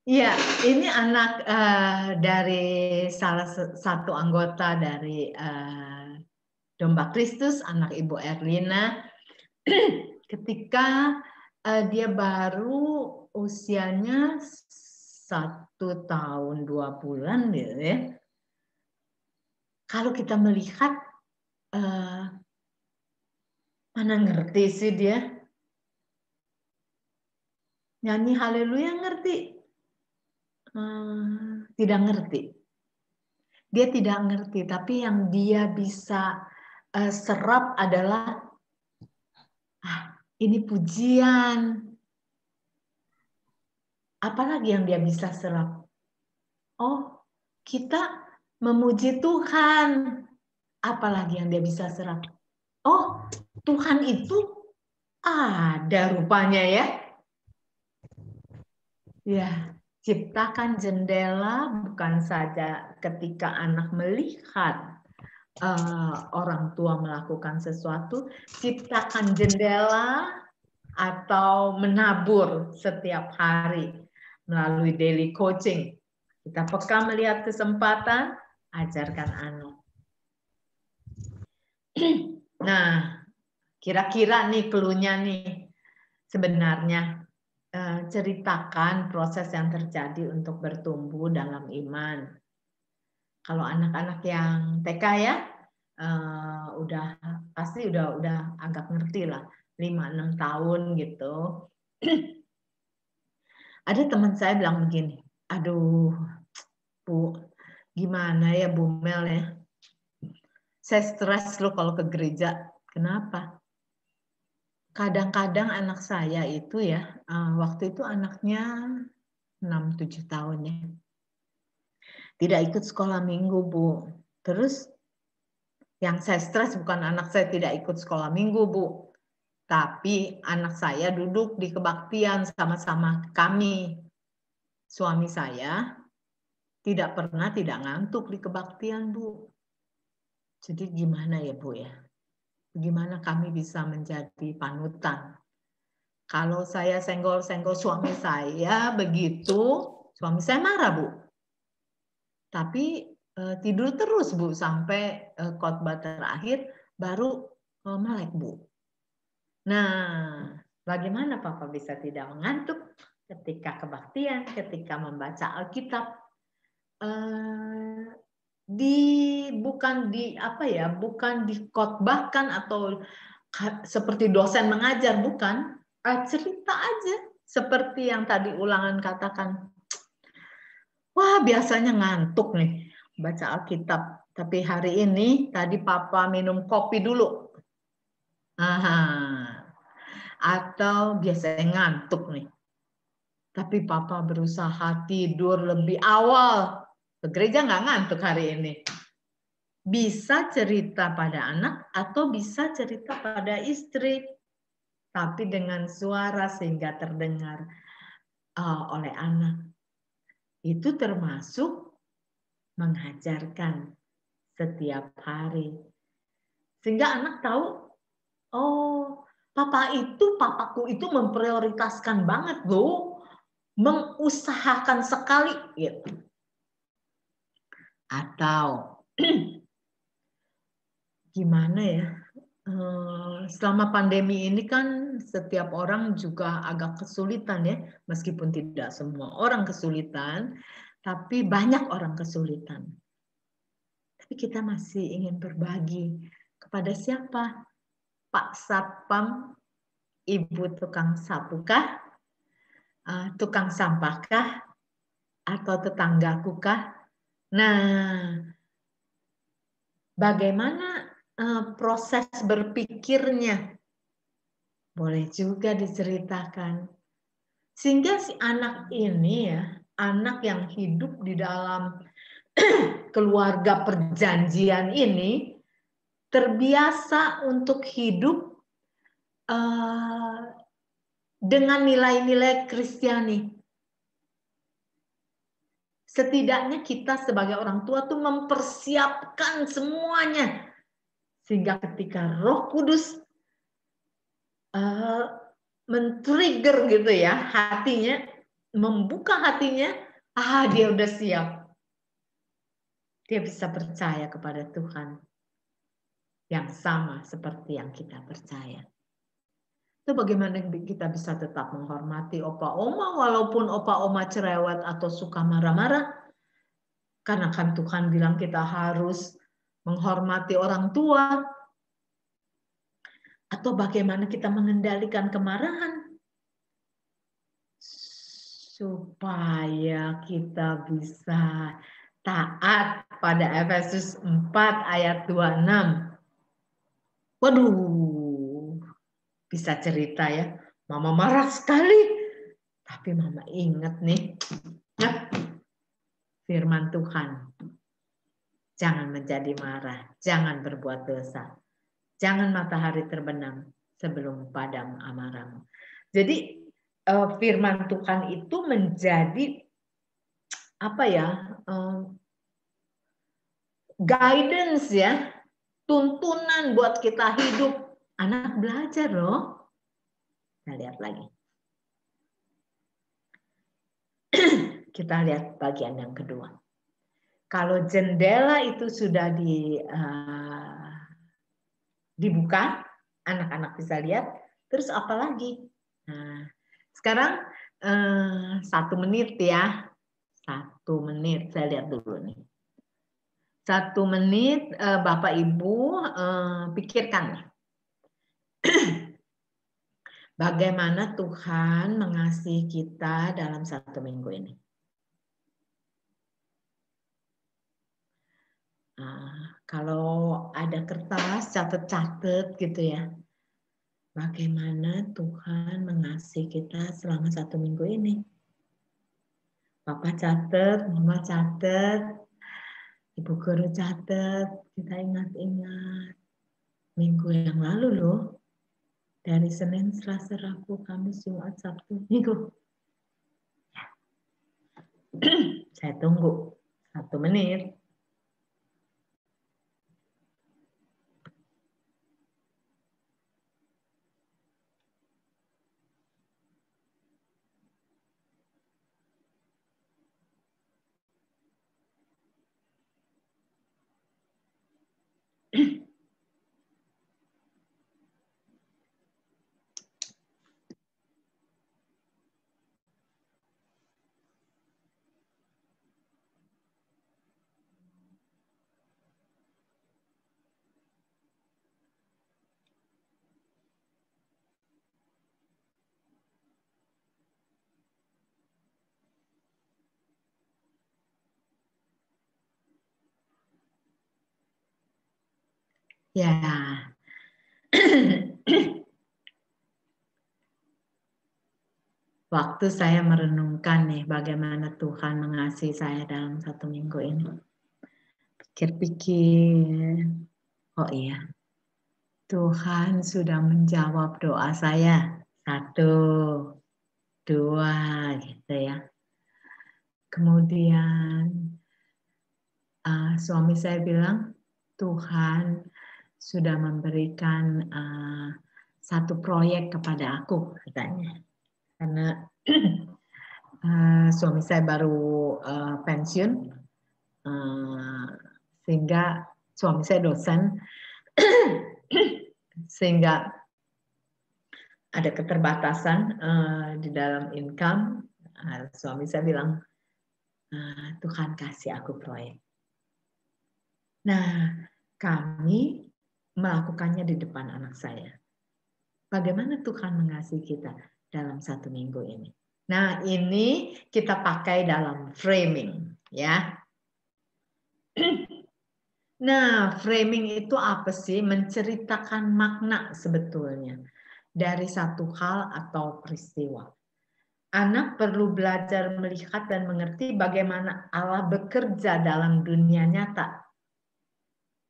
Iya, ini anak dari salah satu anggota dari Domba Kristus, anak Ibu Erlina. Ketika dia baru usianya 1 tahun 2 bulan, gitu ya. Kalau kita melihat, mana ngerti sih dia? Nyanyi haleluya ngerti? Tidak ngerti. Dia tidak ngerti, tapi yang dia bisa serap adalah ini pujian. Apalagi yang dia bisa serap? Oh, kita memuji Tuhan. Apalagi yang dia bisa serap? Oh, Tuhan itu ada rupanya ya. Ya. Ciptakan jendela bukan saja ketika anak melihat orang tua melakukan sesuatu, ciptakan jendela atau menabur setiap hari melalui daily coaching. Kita peka melihat kesempatan, ajarkan anak. Nah, kira-kira nih clue-nya nih sebenarnya. Ceritakan proses yang terjadi untuk bertumbuh dalam iman. Kalau anak-anak yang TK ya, pasti udah agak ngerti lah, 5-6 tahun gitu. Ada teman saya bilang begini, aduh Bu, gimana ya Bu Mel ya, saya stres loh kalau ke gereja. Kenapa? Kadang-kadang anak saya itu ya, waktu itu anaknya 6-7 tahun ya, tidak ikut sekolah minggu Bu. Terus yang saya stres bukan anak saya tidak ikut sekolah minggu Bu, tapi anak saya duduk di kebaktian sama-sama kami. Suami saya tidak pernah tidak ngantuk di kebaktian Bu. Jadi gimana ya Bu ya? Bagaimana kami bisa menjadi panutan Kalau saya senggol-senggol suami saya begitu, suami saya marah, Bu. Tapi tidur terus, Bu, sampai khotbah terakhir baru melek, Bu. Nah, bagaimana Papa bisa tidak mengantuk ketika kebaktian, ketika membaca Alkitab? Bukan dikhotbahkan atau seperti dosen mengajar, bukan. Cerita aja seperti yang tadi Ulangan katakan. Wah, biasanya ngantuk nih baca Alkitab, tapi hari ini tadi Papa minum kopi dulu. Atau biasanya ngantuk nih, tapi Papa berusaha tidur lebih awal. Ke gereja nggak ngantuk hari ini. Bisa cerita pada anak atau bisa cerita pada istri, tapi dengan suara sehingga terdengar oleh anak. Itu termasuk mengajarkan setiap hari. Sehingga anak tahu, oh, papaku itu memprioritaskan banget loh, mengusahakan sekali gitu. Atau gimana ya? Selama pandemi ini kan setiap orang juga agak kesulitan ya, meskipun tidak semua orang kesulitan, tapi banyak orang kesulitan. Tapi kita masih ingin berbagi kepada siapa? Pak Satpam, Ibu tukang sapukah, tukang sampahkah, atau tetanggakukah? Nah, bagaimana proses berpikirnya? Boleh juga diceritakan. Sehingga si anak ini ya, anak yang hidup di dalam keluarga perjanjian ini, terbiasa untuk hidup dengan nilai-nilai Kristiani. Setidaknya kita sebagai orang tua tuh mempersiapkan semuanya. Sehingga ketika Roh Kudus men-trigger gitu ya hatinya, membuka hatinya, dia udah siap. Dia bisa percaya kepada Tuhan yang sama seperti yang kita percaya. Itu bagaimana kita bisa tetap menghormati opa oma walaupun opa oma cerewet atau suka marah-marah. Karena kan Tuhan bilang kita harus menghormati orang tua. Atau bagaimana kita mengendalikan kemarahan supaya kita bisa taat pada Efesus 4 ayat 26. Waduh, bisa cerita ya. Mama marah sekali, tapi Mama ingat nih, ya, firman Tuhan. Jangan menjadi marah, jangan berbuat dosa. Jangan matahari terbenam sebelum padam amarahmu. Jadi firman Tuhan itu menjadi guidance ya, tuntunan buat kita hidup. Anak belajar loh. Kita lihat lagi. Kita lihat bagian yang kedua. Kalau jendela itu sudah dibuka, anak-anak bisa lihat. Terus apa lagi? Nah, sekarang 1 menit ya. 1 menit saya lihat dulu nih. 1 menit Bapak Ibu pikirkan. Bagaimana Tuhan mengasihi kita dalam 1 minggu ini. Kalau ada kertas, catat-catat gitu ya. Bagaimana Tuhan mengasihi kita selama 1 minggu ini. Papa catat, Mama catat, Ibu guru catat, kita ingat-ingat. Minggu yang lalu loh. Dari Senin, Selasa, Rabu, Kamis, Jumat, Sabtu, Minggu. Ya. Saya tunggu 1 menit. Ya. Waktu saya merenungkan nih bagaimana Tuhan mengasihi saya dalam 1 minggu ini. Pikir-pikir, oh iya, Tuhan sudah menjawab doa saya. 1, 2, gitu ya. Kemudian suami saya bilang, Tuhan sudah memberikan satu proyek kepada aku, katanya. Karena suami saya baru pensiun, sehingga suami saya dosen, sehingga ada keterbatasan di dalam income. Suami saya bilang, Tuhan kasih aku proyek. Nah, kami melakukannya di depan anak saya. Bagaimana Tuhan mengasihi kita dalam 1 minggu ini? Nah, ini kita pakai dalam framing, ya. Nah, framing itu apa sih? Menceritakan makna sebetulnya dari satu hal atau peristiwa. Anak perlu belajar melihat dan mengerti bagaimana Allah bekerja dalam dunia nyata.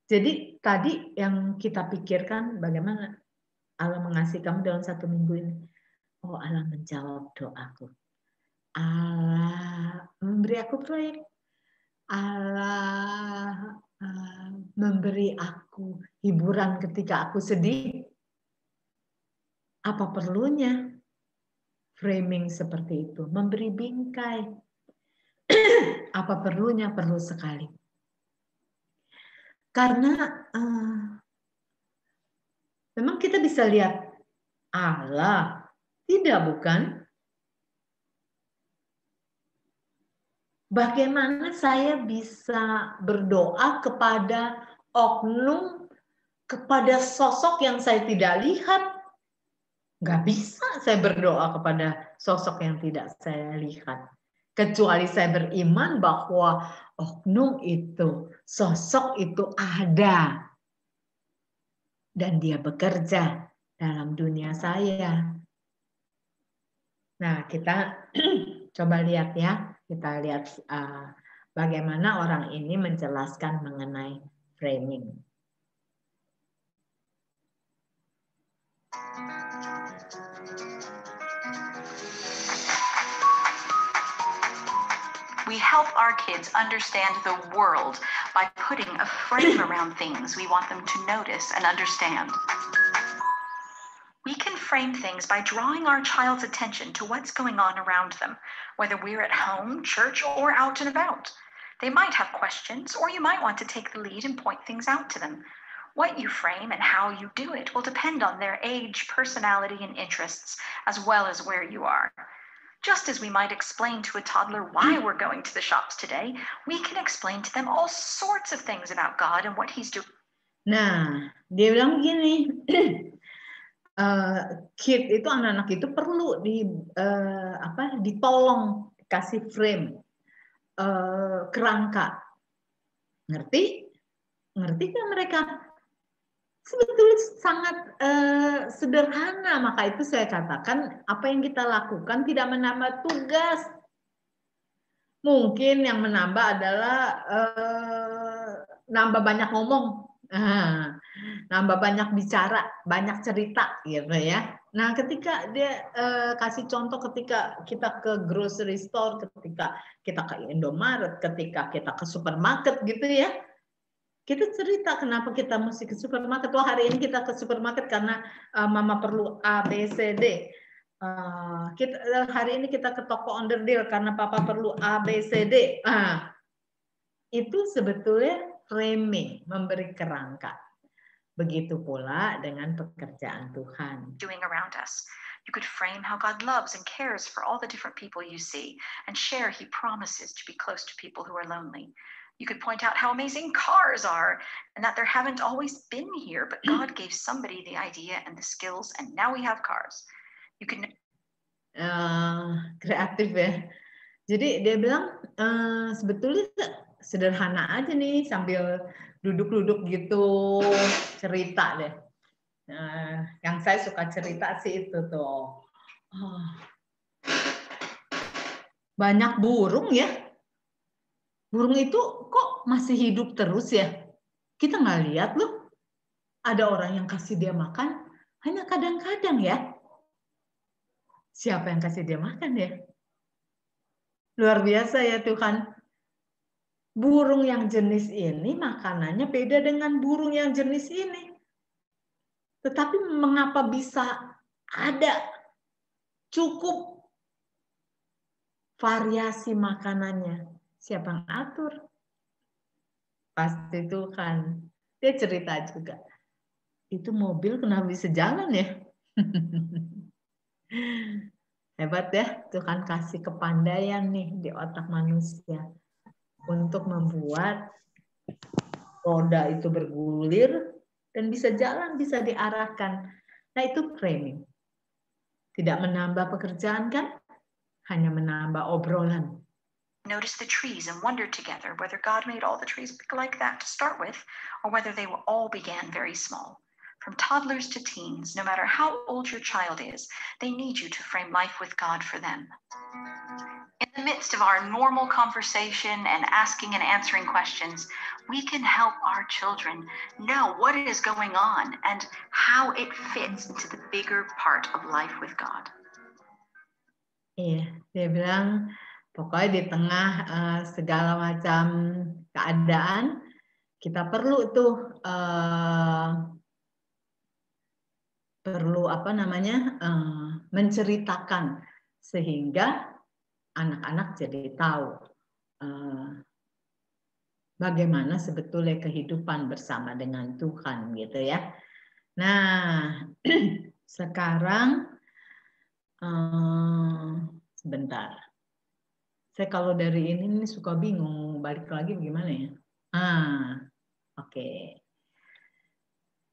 Jadi tadi yang kita pikirkan bagaimana Allah mengasihi kamu dalam 1 minggu ini. Oh, Allah menjawab doaku. Allah memberi aku proyek. Allah memberi aku hiburan ketika aku sedih. Apa perlunya framing seperti itu? Memberi bingkai. Apa perlunya? Perlu sekali. Karena memang kita bisa lihat Allah. Tidak, bukan? Bagaimana saya bisa berdoa kepada oknum, kepada sosok yang saya tidak lihat? Nggak bisa saya berdoa kepada sosok yang tidak saya lihat. Kecuali saya beriman bahwa oknum itu, sosok itu ada. Dan dia bekerja dalam dunia saya. Nah, kita coba lihat ya. Kita lihat bagaimana orang ini menjelaskan mengenai framing. We help our kids understand the world by putting a frame around things we want them to notice and understand. We can frame things by drawing our child's attention to what's going on around them, whether we're at home, church, or out and about. They might have questions, or you might want to take the lead and point things out to them. What you frame and how you do it will depend on their age, personality, and interests, as well as where you are. Just as we might explain to a toddler why we're going to the shops today, we can explain to them all sorts of things about God and what He's doing. Nah, dia bilang begini, kid itu, anak-anak itu perlu ditolong, kasih frame, kerangka. Ngerti? Ngerti kan mereka? Sebetulnya sangat sederhana, maka itu saya katakan apa yang kita lakukan tidak menambah tugas. Mungkin yang menambah adalah nambah banyak ngomong, nambah banyak bicara, banyak cerita gitu ya. Nah, ketika dia kasih contoh ketika kita ke grocery store, ketika kita ke Indomaret, ketika kita ke supermarket gitu ya. Kita cerita kenapa kita mesti ke supermarket. Wah, hari ini kita ke supermarket karena mama perlu A, B, C, D. Hari ini kita ke toko onderdil karena papa perlu A, B, C, D. Itu sebetulnya framing, memberi kerangka. Begitu pula dengan pekerjaan Tuhan. Doing around us. You could frame how God loves and cares for all the different people you see and share He promises to be close to people who are lonely. You could point out how amazing cars are and that there haven't always been here, but God gave somebody the idea and the skills and now we have cars. You can kreatif ya. Jadi dia bilang sebetulnya sederhana aja nih sambil duduk-duduk gitu cerita deh. Yang saya suka cerita sih itu tuh. Banyak burung ya. Burung itu kok masih hidup terus ya? Kita nggak lihat loh. Ada orang yang kasih dia makan hanya kadang-kadang ya. Siapa yang kasih dia makan ya? Luar biasa ya Tuhan. Burung yang jenis ini makanannya beda dengan burung yang jenis ini. Tetapi mengapa bisa ada cukup variasi makanannya? Siapa yang atur? Pasti Tuhan. Dia cerita juga. Itu mobil kenapa bisa jalan ya? Hebat ya, Tuhan kasih kepandaian nih di otak manusia untuk membuat roda itu bergulir dan bisa jalan, bisa diarahkan. Nah itu framing. Tidak menambah pekerjaan kan, hanya menambah obrolan. Notice the trees and wonder together whether God made all the trees like that to start with, or whether they all began very small. From toddlers to teens, no matter how old your child is, they need you to frame life with God for them. In the midst of our normal conversation and asking and answering questions, we can help our children know what is going on and how it fits into the bigger part of life with God. Iya, dia bilang pokoknya di tengah segala macam keadaan kita perlu tuh menceritakan sehingga anak-anak jadi tahu bagaimana sebetulnya kehidupan bersama dengan Tuhan gitu ya. Nah, sekarang sebentar. Saya kalau dari ini suka bingung balik lagi bagaimana ya? Oke.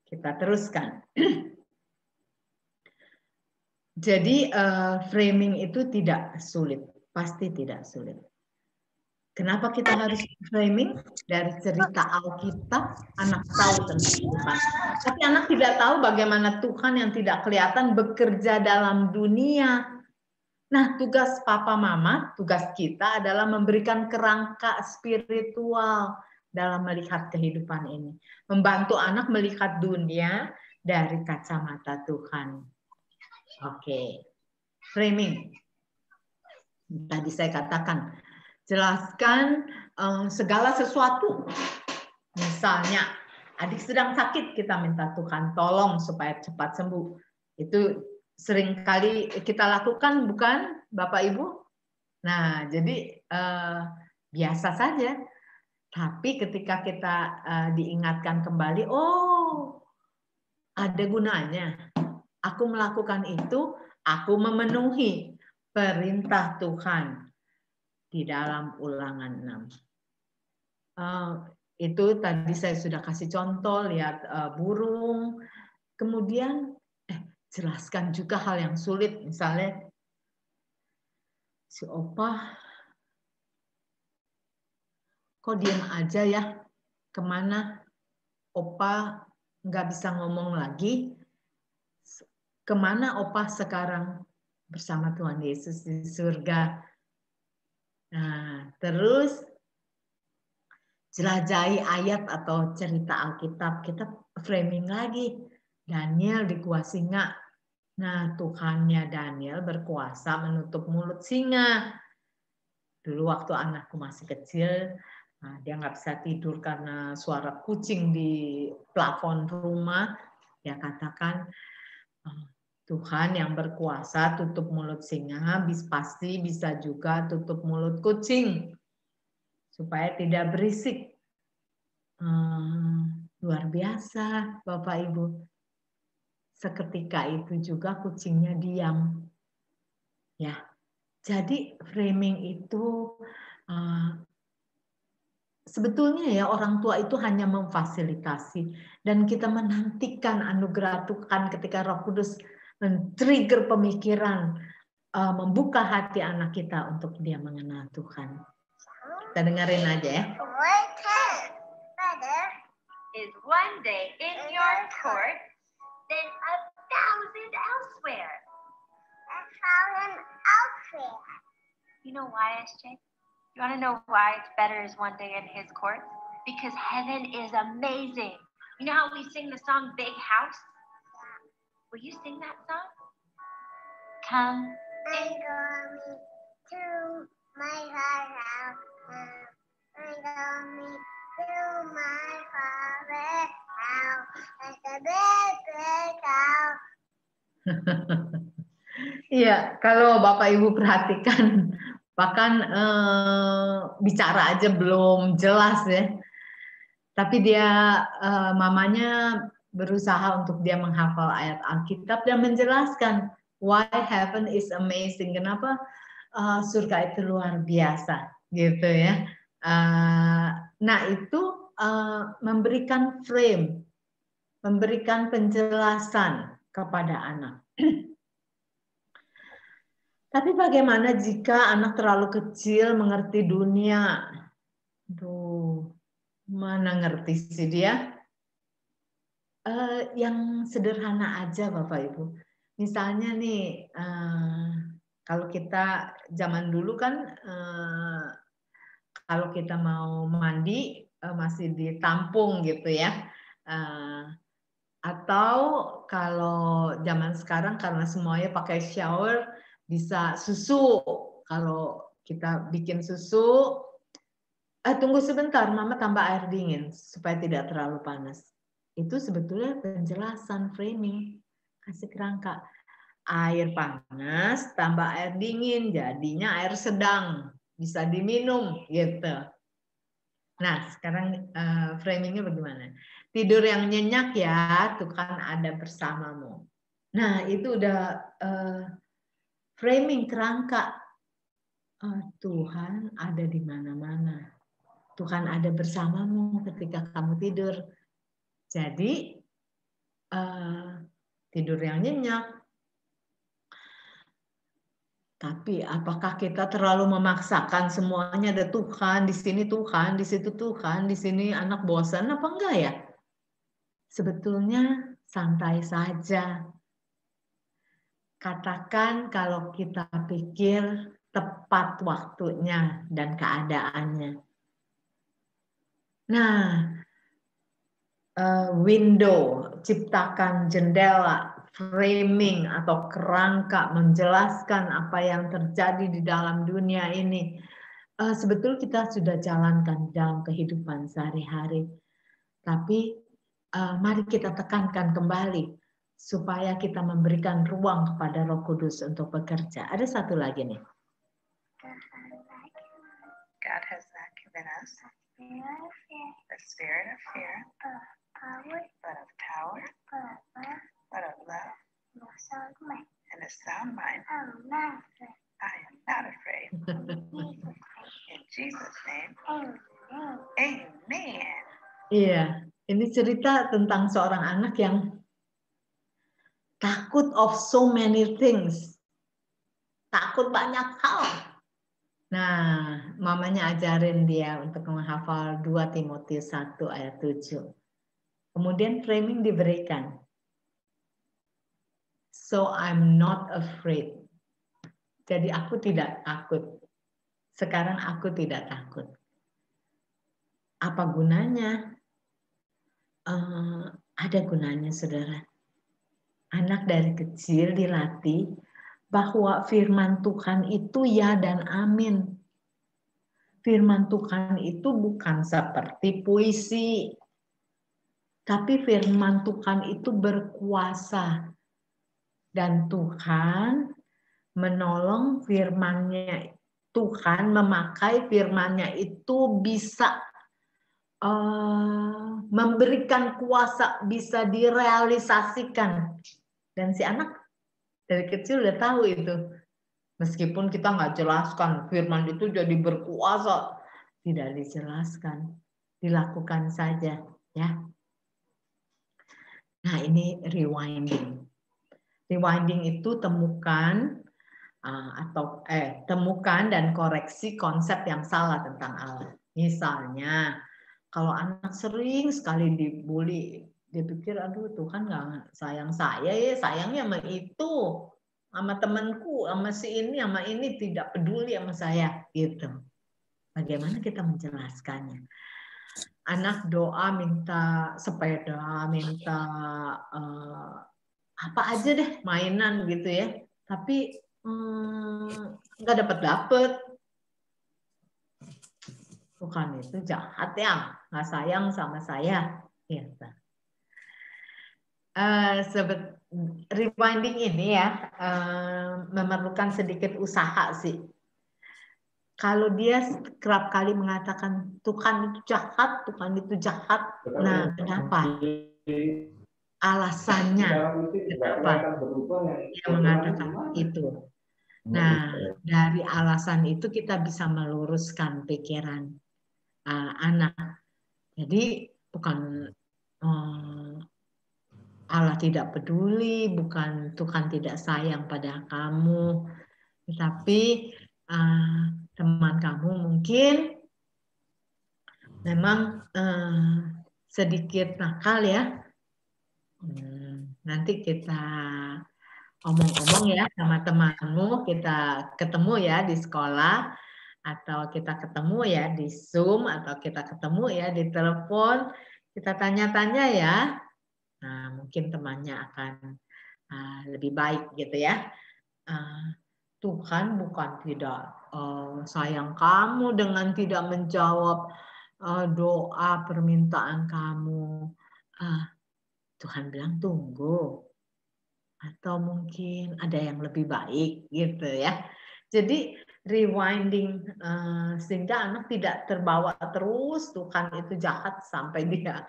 Kita teruskan. Jadi framing itu tidak sulit, pasti tidak sulit. Kenapa kita harus framing? Dari cerita Alkitab, anak tahu tentang Tuhan. Tapi anak tidak tahu bagaimana Tuhan yang tidak kelihatan bekerja dalam dunia. Nah, tugas papa mama, tugas kita adalah memberikan kerangka spiritual dalam melihat kehidupan ini. Membantu anak melihat dunia dari kacamata Tuhan. Oke. Framing. Tadi saya katakan, jelaskan segala sesuatu. Misalnya, adik sedang sakit, kita minta Tuhan tolong supaya cepat sembuh. Itu sering kali kita lakukan, bukan Bapak Ibu? Nah, jadi biasa saja. Tapi ketika kita diingatkan kembali, oh ada gunanya. Aku melakukan itu, aku memenuhi perintah Tuhan di dalam Ulangan 6. Itu tadi saya sudah kasih contoh, lihat burung. Kemudian jelaskan juga hal yang sulit, misalnya si Opa kok diam aja ya, kemana Opa nggak bisa ngomong lagi, kemana Opa sekarang bersama Tuhan Yesus di surga. Nah, terus jelajahi ayat atau cerita Alkitab, kita framing lagi. Daniel di gua singa. Nah, Tuhannya Daniel berkuasa menutup mulut singa. Dulu waktu anakku masih kecil, dia nggak bisa tidur karena suara kucing di plafon rumah. Dia katakan, Tuhan yang berkuasa tutup mulut singa, pasti bisa juga tutup mulut kucing supaya tidak berisik. Luar biasa, Bapak Ibu. Seketika itu juga kucingnya diam. Ya, jadi framing itu sebetulnya ya orang tua itu hanya memfasilitasi dan kita menantikan anugerah Tuhan ketika Roh Kudus men-trigger pemikiran, membuka hati anak kita untuk dia mengenal Tuhan. Kita dengerin aja ya. Is one day in your court, then 1,000 elsewhere. 1,000 elsewhere. You know why, SJ? You want to know why it's better is one day in his courts? Because heaven is amazing. You know how we sing the song Big House? Will you sing that song? Come and go me to my house. And go me to my father's house. Like a big house. Iya, kalau Bapak Ibu perhatikan, bahkan bicara aja belum jelas ya. Tapi dia mamanya berusaha untuk dia menghafal ayat Alkitab dan menjelaskan why heaven is amazing. Kenapa surga itu luar biasa, gitu ya. Nah itu memberikan frame, memberikan penjelasan kepada anak. Tapi bagaimana jika anak terlalu kecil mengerti dunia? Duh, mana ngerti sih dia? Yang sederhana aja Bapak Ibu. Misalnya nih, kalau kita zaman dulu kan, kalau kita mau mandi masih ditampung gitu ya. Atau kalau zaman sekarang karena semuanya pakai shower, bisa susu. Kalau kita bikin susu, tunggu sebentar, Mama tambah air dingin supaya tidak terlalu panas. Itu sebetulnya penjelasan framing, kasih kerangka. Air panas tambah air dingin, jadinya air sedang, bisa diminum gitu. Nah, sekarang framingnya bagaimana? Tidur yang nyenyak ya, Tuhan ada bersamamu. Nah, itu udah framing kerangka. Tuhan ada di mana-mana. Tuhan ada bersamamu ketika kamu tidur. Jadi tidur yang nyenyak. Tapi apakah kita terlalu memaksakan semuanya ada Tuhan, di sini Tuhan, di situ Tuhan, di sini anak bosan apa enggak ya? Sebetulnya santai saja. Katakan kalau kita pikir tepat waktunya dan keadaannya. Nah, window, ciptakan jendela, framing atau kerangka menjelaskan apa yang terjadi di dalam dunia ini. Sebetulnya kita sudah jalankan dalam kehidupan sehari-hari. Tapi mari kita tekankan kembali supaya kita memberikan ruang kepada Roh Kudus untuk bekerja. Ada satu lagi nih. God has not given us the spirit of fear, but of power, but of love, and a sound mind. I am not afraid. In Jesus' name, amen. Iya, ini cerita tentang seorang anak yang takut of so many things. Takut banyak hal. Nah, mamanya ajarin dia untuk menghafal 2 Timotius 1 ayat 7. Kemudian framing diberikan. So I'm not afraid. Jadi aku tidak takut. Sekarang aku tidak takut. Apa gunanya? Ada gunanya, saudara. Anak dari kecil dilatih bahwa firman Tuhan itu ya dan amin. Firman Tuhan itu bukan seperti puisi. Tapi firman Tuhan itu berkuasa. Dan Tuhan menolong firman-Nya. Tuhan memakai firman-Nya itu bisa memberikan kuasa bisa direalisasikan. Dan si anak dari kecil udah tahu itu. Meskipun kita nggak jelaskan firman itu jadi berkuasa, tidak dijelaskan, dilakukan saja, ya. Nah, ini rewinding. Rewinding itu temukan temukan dan koreksi konsep yang salah tentang Allah. Misalnya, kalau anak sering sekali dibully, dia pikir, aduh Tuhan nggak sayang saya ya, sayangnya sama itu, sama temanku, sama si ini, sama ini, tidak peduli sama saya, gitu. Bagaimana kita menjelaskannya? Anak doa minta sepeda, minta apa aja deh, mainan gitu ya, tapi nggak dapet. Tuhan itu jahat ya, nggak sayang sama saya, gitu. Rewinding ini ya memerlukan sedikit usaha sih. Kalau dia kerap kali mengatakan Tuhan itu jahat, Tuhan itu jahat, nah kenapa? Alasannya kenapa dia mengatakan itu? Nah, dari alasan itu kita bisa meluruskan pikiran anak. Jadi bukan Allah tidak peduli, bukan Tuhan tidak sayang pada kamu, tetapi teman kamu mungkin memang sedikit nakal ya. Nanti kita omong-omong ya sama temanmu, kita ketemu ya di sekolah, atau kita ketemu ya di Zoom, atau kita ketemu ya di telepon, kita tanya-tanya ya. Nah, mungkin temannya akan lebih baik gitu ya. Tuhan bukan tidak sayang kamu dengan tidak menjawab doa permintaan kamu. Tuhan bilang tunggu. Atau mungkin ada yang lebih baik gitu ya. Jadi rewinding sehingga anak tidak terbawa terus Tuhan itu jahat sampai dia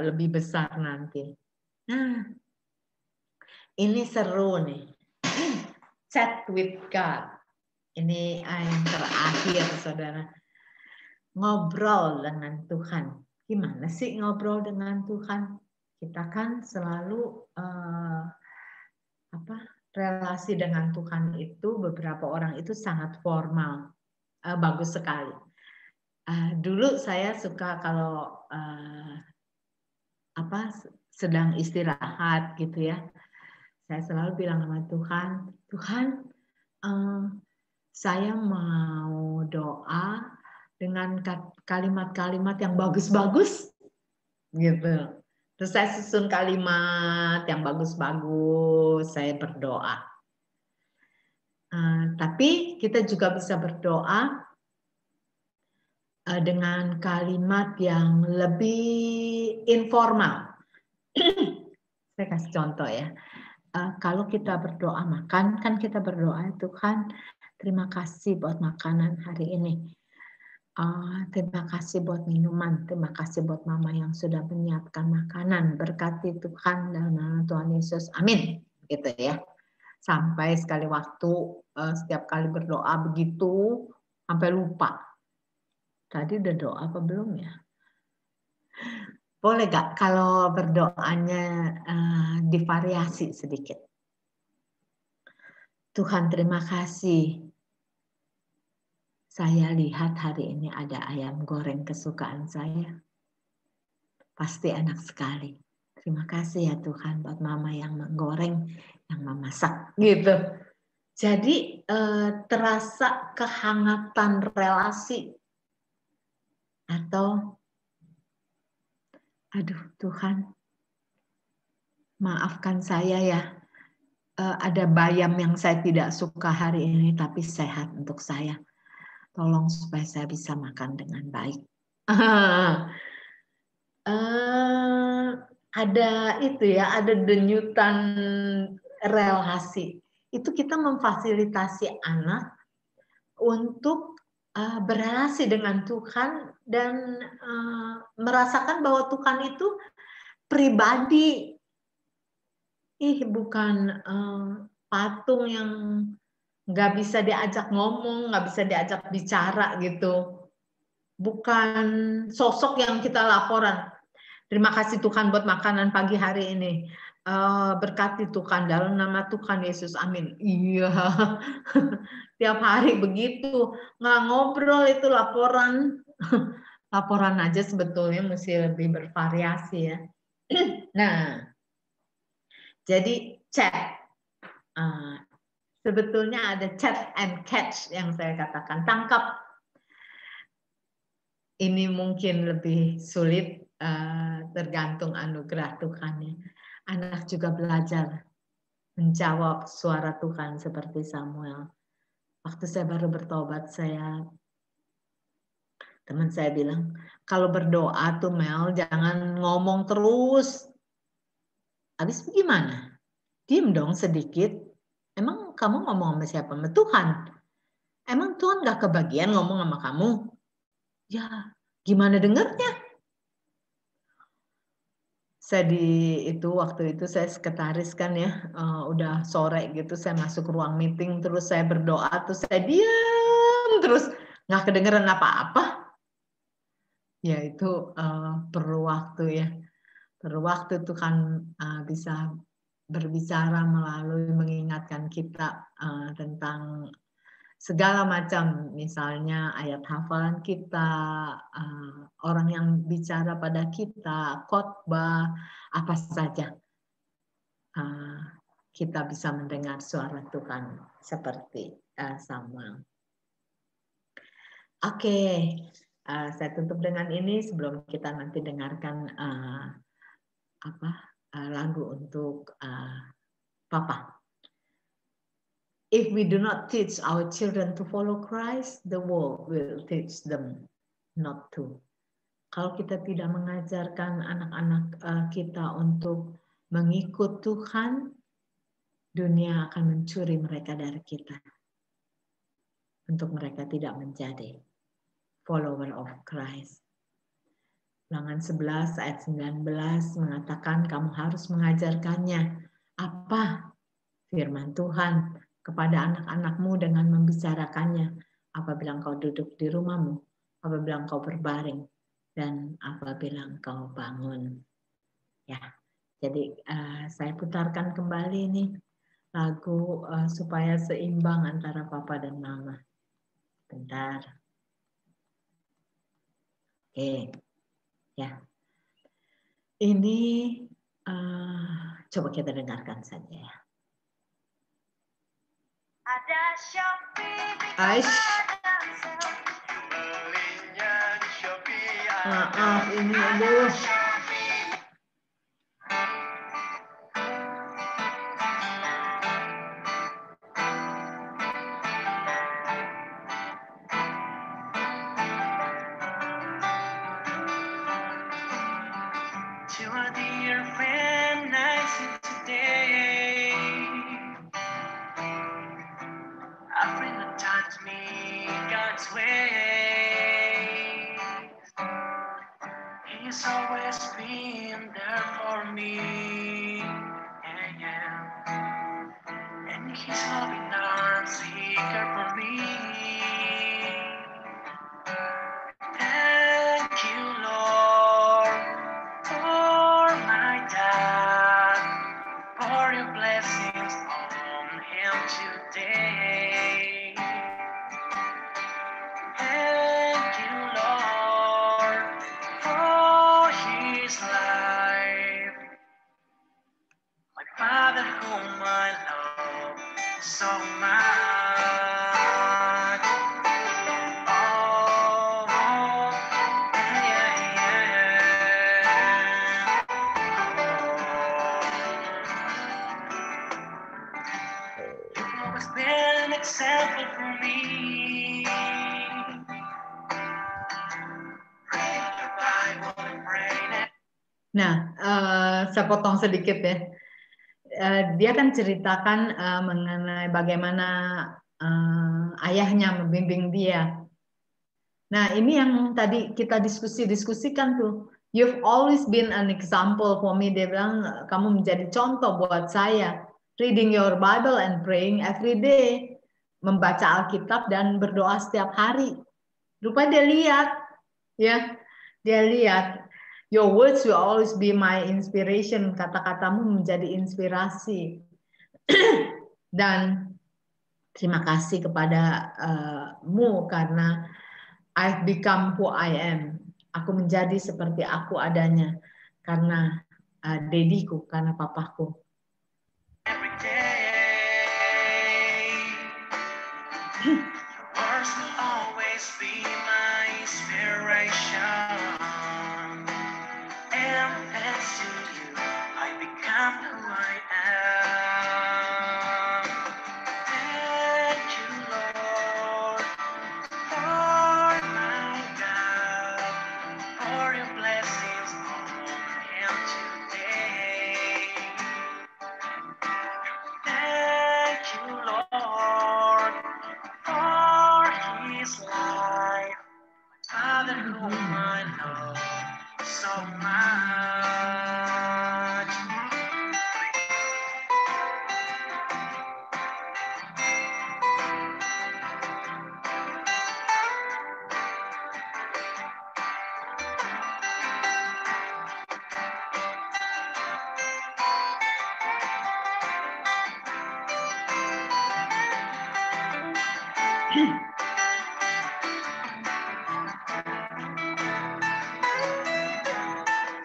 lebih besar nanti. Nah, ini seru nih. Chat with God. Ini yang terakhir, saudara. Ngobrol dengan Tuhan. Gimana sih ngobrol dengan Tuhan? Kita kan selalu relasi dengan Tuhan itu beberapa orang itu sangat formal. Bagus sekali. Dulu saya suka kalau sedang istirahat gitu ya, saya selalu bilang sama Tuhan, Tuhan, saya mau doa dengan kalimat-kalimat yang bagus-bagus gitu. Terus saya susun kalimat yang bagus-bagus, saya berdoa. Tapi kita juga bisa berdoa dengan kalimat yang lebih informal. Saya kasih contoh ya. Kalau kita berdoa makan, kan kita berdoa, Tuhan, terima kasih buat makanan hari ini. Terima kasih buat minuman, terima kasih buat mama yang sudah menyiapkan makanan. Berkati Tuhan dalam nama Tuhan Yesus. Amin. Gitu ya. Sampai sekali waktu, setiap kali berdoa begitu, sampai lupa. Tadi udah doa apa belum ya? Boleh gak kalau berdoanya divariasi sedikit? Tuhan terima kasih. Saya lihat hari ini ada ayam goreng kesukaan saya. Pasti enak sekali. Terima kasih ya Tuhan buat mama yang menggoreng, yang memasak gitu. Jadi terasa kehangatan relasi. Atau aduh Tuhan, maafkan saya ya, ada bayam yang saya tidak suka hari ini tapi sehat untuk saya. Tolong supaya saya bisa makan dengan baik. Ada itu ya, ada denyutan relasi. Itu kita memfasilitasi anak untuk berrelasi dengan Tuhan dan merasakan bahwa Tuhan itu pribadi, bukan patung yang nggak bisa diajak ngomong, nggak bisa diajak bicara gitu. Bukan sosok yang kita laporan. Terima kasih Tuhan buat makanan pagi hari ini. Berkati Tuhan dalam nama Tuhan Yesus, amin. Iya, tiap hari begitu, nggak ngobrol itu laporan. Laporan aja sebetulnya mesti lebih bervariasi ya. Nah, jadi chat. Sebetulnya ada chat and catch yang saya katakan, tangkap. Ini mungkin lebih sulit, tergantung anugerah Tuhan ya. Anak juga belajar menjawab suara Tuhan seperti Samuel. Waktu saya baru bertobat, teman saya bilang, kalau berdoa tuh Mel, jangan ngomong terus. Habis gimana? Diem dong sedikit. Emang kamu ngomong sama siapa? Sama Tuhan. Emang Tuhan gak kebagian ngomong sama kamu? Ya, gimana dengernya? Waktu itu saya sekretaris kan ya, udah sore gitu, saya masuk ruang meeting, terus saya berdoa, terus saya diam, terus nggak kedengeran apa-apa. Ya itu perlu waktu ya, perlu waktu Tuhan bisa berbicara melalui mengingatkan kita tentang segala macam, misalnya ayat hafalan kita, orang yang bicara pada kita, khotbah, apa saja. Kita bisa mendengar suara Tuhan seperti Samuel. Oke, saya tutup dengan ini sebelum kita nanti dengarkan lagu untuk Papa. If we do not teach our children to follow Christ, the world will teach them not to. Kalau kita tidak mengajarkan anak-anak kita untuk mengikut Tuhan, dunia akan mencuri mereka dari kita. Untuk mereka tidak menjadi follower of Christ. Ulangan 11 ayat 19 mengatakan kamu harus mengajarkannya apa firman Tuhan kepada anak-anakmu dengan membicarakannya apabila engkau duduk di rumahmu, apabila engkau berbaring, dan apabila engkau bangun. Ya, jadi saya putarkan kembali nih lagu supaya seimbang antara Papa dan Mama. Bentar. Oke, ya. Ini coba kita dengarkan saja ya. Ada Shopee, Belinya di Shopee. Ini aduh. To a dear friend I see today, a friend that taught me God's way. He's always been there for me, and His loving arms He cared for me. Thank you, Lord, for my dad, for your blessings on him today. Thank you, Lord, for his life. My father whom I love so much. Example for me. Nah, saya potong sedikit ya. Dia kan ceritakan mengenai bagaimana ayahnya membimbing dia. Nah, ini yang tadi kita diskusikan tuh. You've always been an example for me. Dia bilang, kamu menjadi contoh buat saya. Reading your Bible and praying every day. Membaca Alkitab dan berdoa setiap hari. Rupanya dia lihat, ya, dia lihat. Your words will always be my inspiration. Kata-katamu menjadi inspirasi. Dan terima kasih kepada mu karena I've become who I am. Aku menjadi seperti aku adanya karena dediku, karena papaku. Every day, yours will always be my inspiration. And thanks to you, I become who I am. Thank you, Lord, for my God, for your blessings on him today. Thank you, Lord, for his life, Father whom I love so much.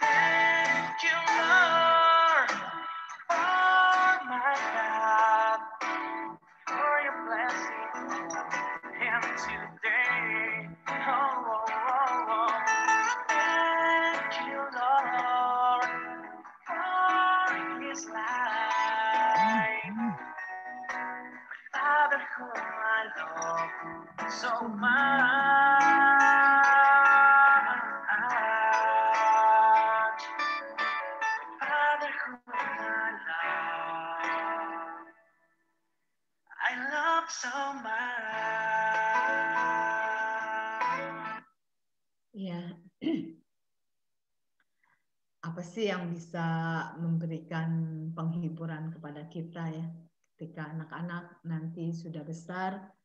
Thank you, Lord, for my God, for your blessings and today. Oh, oh, oh, oh. Thank you, Lord, for his life, Father whom I love so much. Father whom I love so much. Ya, apa sih yang bisa memberikan penghiburan kepada kita ya? Ketika anak-anak nanti sudah besar,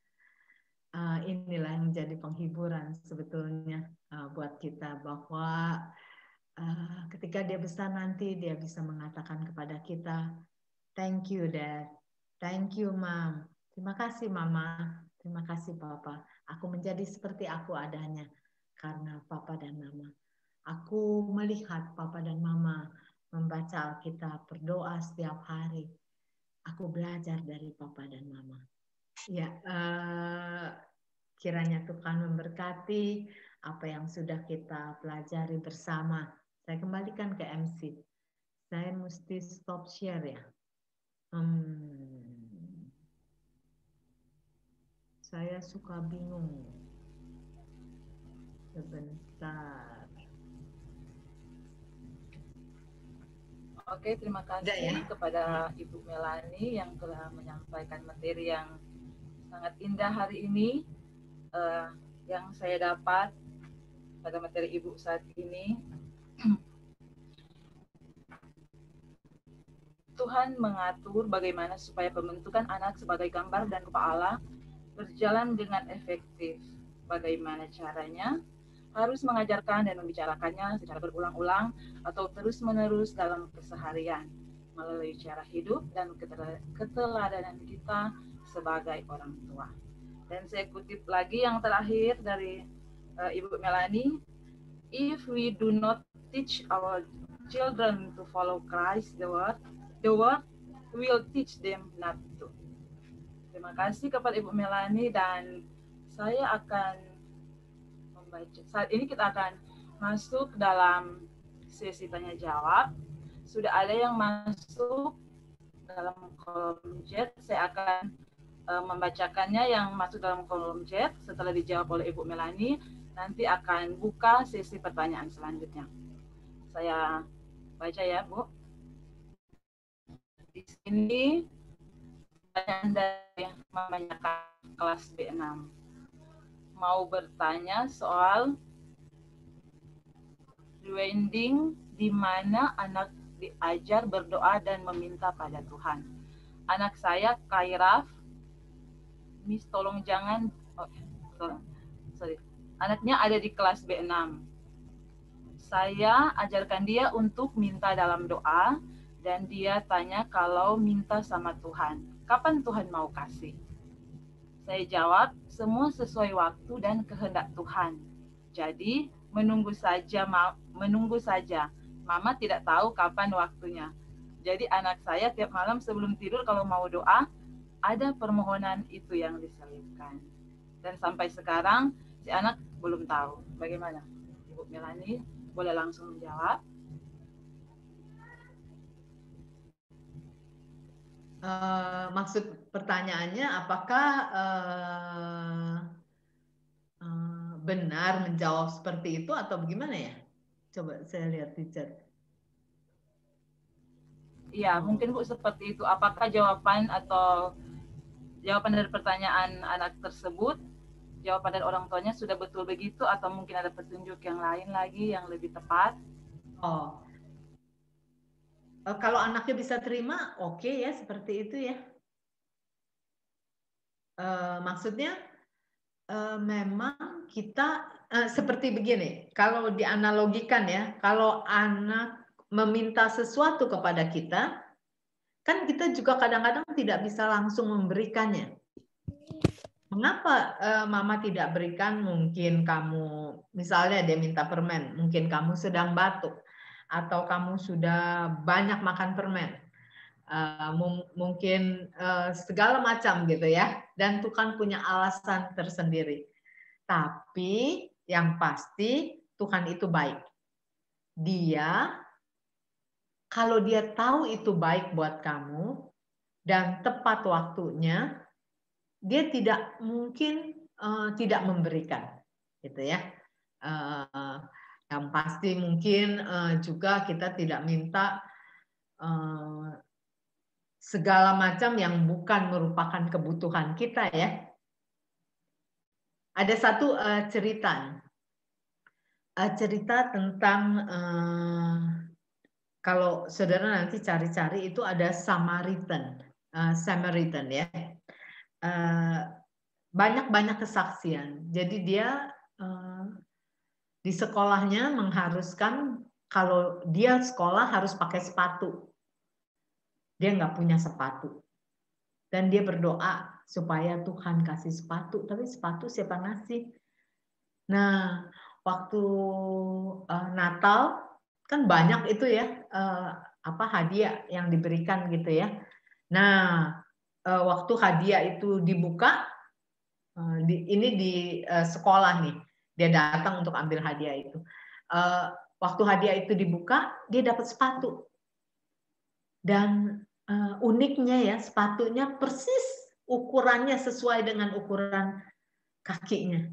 inilah yang menjadi penghiburan sebetulnya buat kita, bahwa ketika dia besar nanti dia bisa mengatakan kepada kita, thank you Dad, thank you Mom, terima kasih Mama, terima kasih Papa, aku menjadi seperti aku adanya karena Papa dan Mama. Aku melihat Papa dan Mama membaca Alkitab, berdoa setiap hari. Aku belajar dari Papa dan Mama. Ya, kiranya Tuhan memberkati apa yang sudah kita pelajari bersama. Saya kembalikan ke MC. Saya mesti stop share ya. Saya suka bingung. Sebentar. Oke, terima kasih kepada Ibu Melani yang telah menyampaikan materi yang sangat indah hari ini. Yang saya dapat pada materi Ibu saat ini, Tuhan mengatur bagaimana supaya pembentukan anak sebagai gambar dan rupa Allah berjalan dengan efektif. Bagaimana caranya? Harus mengajarkan dan membicarakannya secara berulang-ulang atau terus-menerus dalam keseharian melalui cara hidup dan keteladanan kita sebagai orang tua. Dan saya kutip lagi yang terakhir dari Ibu Melani, if we do not teach our children to follow Christ, the world will teach them not to. Terima kasih kepada Ibu Melani, dan saya akan saat ini kita akan masuk dalam sesi tanya jawab. Sudah ada yang masuk dalam kolom chat. Saya akan membacakannya yang masuk dalam kolom chat. Setelah dijawab oleh Ibu Melani, nanti akan buka sesi pertanyaan selanjutnya. Saya baca ya, Bu. Di sini pertanyaan dari mamanya kelas B6. Mau bertanya soal rewinding di mana anak diajar berdoa dan meminta pada Tuhan. Anak saya, Kairaf, Miss tolong jangan, sorry. Anaknya ada di kelas B6. Saya ajarkan dia untuk minta dalam doa dan dia tanya kalau minta sama Tuhan, kapan Tuhan mau kasih? Saya jawab, semua sesuai waktu dan kehendak Tuhan. Jadi, menunggu saja. Mama tidak tahu kapan waktunya. Jadi anak saya tiap malam sebelum tidur kalau mau doa, ada permohonan itu yang diselipkan. Dan sampai sekarang si anak belum tahu. Bagaimana? Ibu Melani boleh langsung menjawab. Maksud pertanyaannya apakah benar menjawab seperti itu atau bagaimana ya? Coba saya lihat di chat. Iya, mungkin Bu seperti itu. Apakah jawaban dari pertanyaan anak tersebut, jawaban dari orang tuanya sudah betul begitu atau mungkin ada petunjuk yang lain lagi yang lebih tepat? Oh, kalau anaknya bisa terima, oke ya seperti itu ya. Maksudnya memang kita seperti begini. Kalau dianalogikan ya, kalau anak meminta sesuatu kepada kita, kan kita juga kadang-kadang tidak bisa langsung memberikannya. Mengapa mama tidak berikan? Mungkin kamu, misalnya dia minta permen, mungkin kamu sedang batuk, atau kamu sudah banyak makan permen. Mungkin segala macam gitu ya. Dan Tuhan punya alasan tersendiri. Tapi yang pasti Tuhan itu baik. Kalau dia tahu itu baik buat kamu dan tepat waktunya, dia tidak mungkin tidak memberikan, gitu ya. Yang pasti mungkin juga kita tidak minta segala macam yang bukan merupakan kebutuhan kita ya. Ada satu cerita tentang kalau saudara nanti cari-cari itu ada Samaritan ya. Banyak kesaksian. Jadi dia di sekolahnya mengharuskan kalau dia sekolah harus pakai sepatu. Dia nggak punya sepatu. Dan dia berdoa supaya Tuhan kasih sepatu. Tapi sepatu siapa ngasih? Nah, waktu Natal kan banyak itu ya hadiah yang diberikan gitu ya. Nah, waktu hadiah itu dibuka, ini di sekolah nih, dia datang untuk ambil hadiah itu. Waktu hadiah itu dibuka, dia dapat sepatu. Dan uniknya ya, sepatunya persis ukurannya sesuai dengan ukuran kakinya.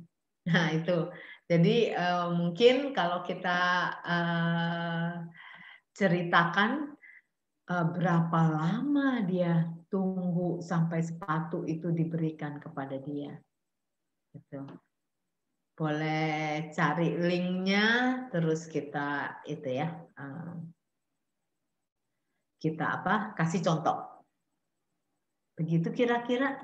Nah itu. Jadi mungkin kalau kita ceritakan berapa lama dia tunggu sampai sepatu itu diberikan kepada dia. Gitu. Boleh cari linknya, terus kita itu ya, kita kasih contoh. Begitu kira-kira.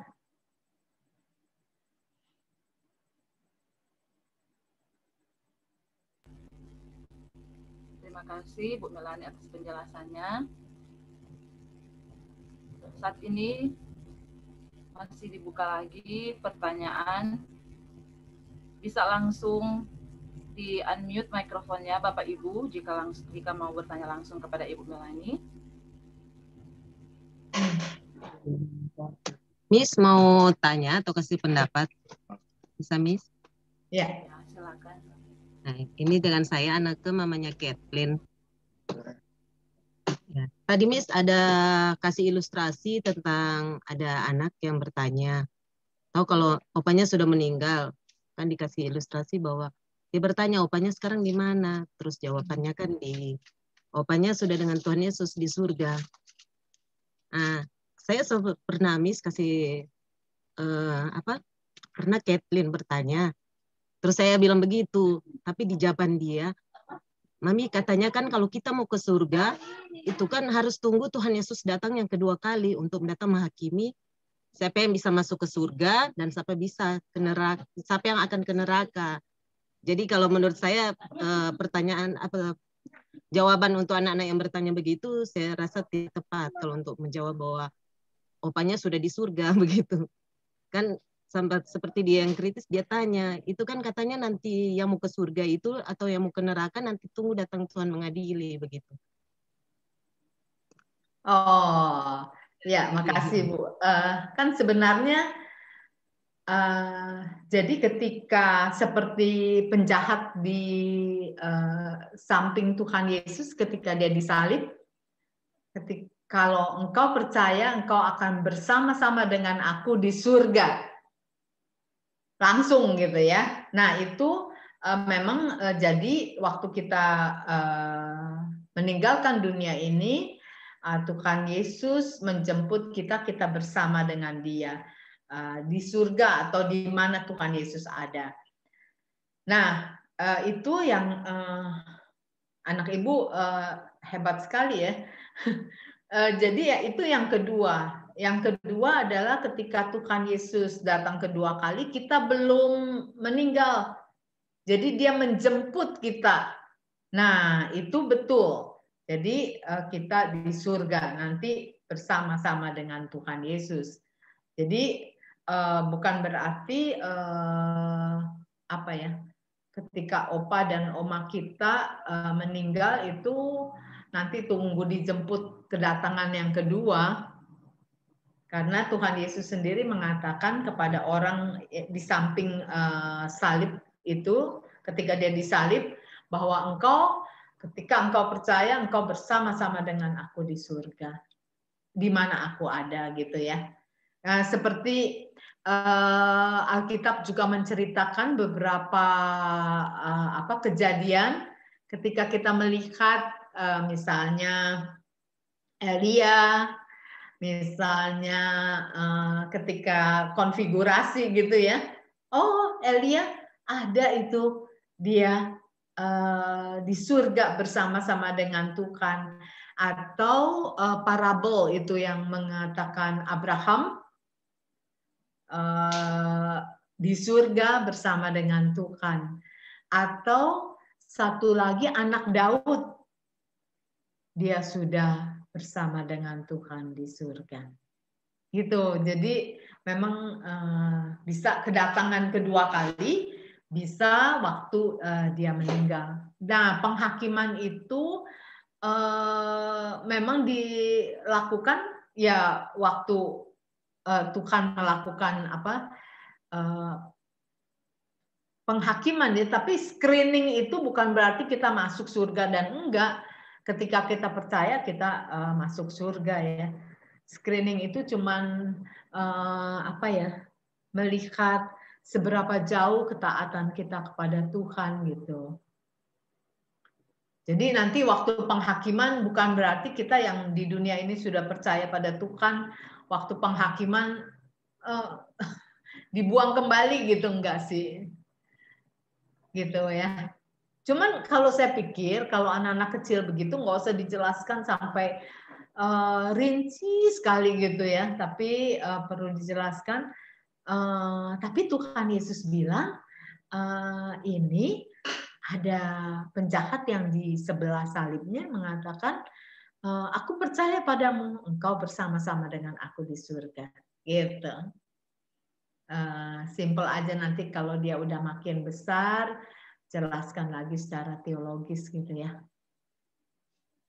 Terima kasih Bu Melani atas penjelasannya. Saat ini masih dibuka lagi pertanyaan. Bisa langsung di unmute mikrofonnya Bapak Ibu jika mau bertanya langsung kepada Ibu Melani. Miss mau tanya atau kasih pendapat? Bisa Miss? Ya, silakan. Nah, ini dengan saya anaknya mamanya Kathleen. Ya. Tadi Miss ada kasih ilustrasi tentang ada anak yang bertanya, tahu kalau opanya sudah meninggal, kan dikasih ilustrasi bahwa dia bertanya opanya sekarang di mana, terus jawabannya kan opanya sudah dengan Tuhan Yesus di surga. Nah, saya pernah Miss kasih pernah Kathleen bertanya, terus saya bilang begitu, tapi di jawaban dia Mami katanya kan kalau kita mau ke surga, itu kan harus tunggu Tuhan Yesus datang yang kedua kali untuk datang menghakimi siapa yang bisa masuk ke surga dan siapa bisa ke neraka, siapa yang akan ke neraka. Jadi kalau menurut saya pertanyaan jawaban untuk anak-anak yang bertanya begitu, saya rasa tidak tepat kalau untuk menjawab bahwa opanya sudah di surga begitu. Kan sampai seperti dia yang kritis, dia tanya, itu kan katanya nanti yang mau ke surga itu atau yang mau ke neraka nanti tunggu datang Tuhan mengadili begitu. Oh, ya, makasih Bu. Kan sebenarnya jadi ketika seperti penjahat di samping Tuhan Yesus ketika dia disalib, kalau engkau percaya, engkau akan bersama-sama dengan aku di surga. Langsung gitu ya. Nah itu memang jadi waktu kita meninggalkan dunia ini, Tuhan Yesus menjemput kita, kita bersama dengan Dia di surga atau di mana Tuhan Yesus ada. Nah itu yang anak ibu hebat sekali ya. Jadi ya itu yang kedua. Yang kedua adalah ketika Tuhan Yesus datang kedua kali, kita belum meninggal. Jadi dia menjemput kita. Nah, itu betul. Jadi kita di surga nanti bersama-sama dengan Tuhan Yesus. Jadi bukan berarti apa ya? Ketika opa dan oma kita meninggal itu nanti tunggu dijemput kedatangan yang kedua. Karena Tuhan Yesus sendiri mengatakan kepada orang di samping salib itu, ketika dia disalib, bahwa ketika engkau percaya, engkau bersama-sama dengan aku di surga, di mana aku ada, gitu ya. Nah, seperti Alkitab juga menceritakan beberapa kejadian ketika kita melihat misalnya Elia, misalnya ketika konfigurasi gitu ya, oh Elia ada itu dia di surga bersama-sama dengan Tuhan, atau parabel itu yang mengatakan Abraham di surga bersama dengan Tuhan, atau satu lagi anak Daud, dia sudah bersama dengan Tuhan di surga. Gitu. Jadi memang bisa kedatangan kedua kali, bisa waktu dia meninggal. Nah, penghakiman itu memang dilakukan ya waktu Tuhan melakukan penghakiman ya, tapi screening itu bukan berarti kita masuk surga dan enggak. Ketika kita percaya kita masuk surga ya. Screening itu cuman melihat seberapa jauh ketaatan kita kepada Tuhan gitu. Jadi nanti waktu penghakiman bukan berarti kita yang di dunia ini sudah percaya pada Tuhan, waktu penghakiman dibuang kembali gitu, enggak sih? Gitu ya. Cuman kalau saya pikir kalau anak-anak kecil begitu nggak usah dijelaskan sampai rinci sekali gitu ya, tapi perlu dijelaskan. Tapi Tuhan Yesus bilang ini ada penjahat yang di sebelah salibnya mengatakan, aku percaya padamu, engkau bersama-sama dengan aku di surga. Gitu. Simple aja, nanti kalau dia udah makin besar jelaskan lagi secara teologis gitu ya.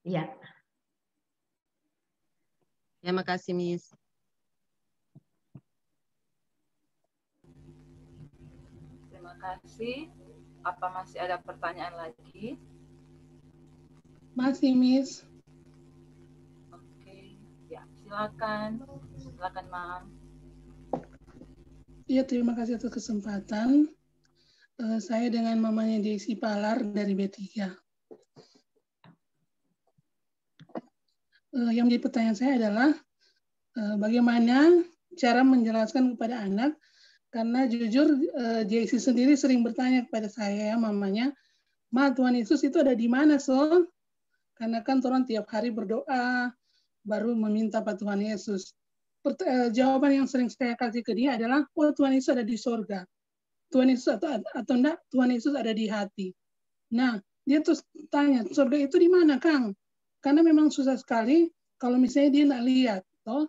Iya. Ya, makasih Miss. Terima kasih. Apa masih ada pertanyaan lagi? Masih Miss. Oke, ya silakan. Silakan Mam. Iya, terima kasih atas kesempatan. Saya dengan mamanya Desi Palar dari B3. Yang menjadi pertanyaan saya adalah bagaimana cara menjelaskan kepada anak, karena jujur Desi sendiri sering bertanya kepada saya, mamanya, Ma, Tuhan Yesus itu ada di mana, so? Karena kan orang tiap hari berdoa, baru meminta Pak Tuhan Yesus. Jawaban yang sering saya kasih ke dia adalah, oh Tuhan Yesus ada di sorga. Tuhan Yesus atau enggak, Tuhan Yesus ada di hati. Nah, dia terus tanya, sorga itu di mana, Kang? Karena memang susah sekali kalau misalnya dia nggak lihat. Toh?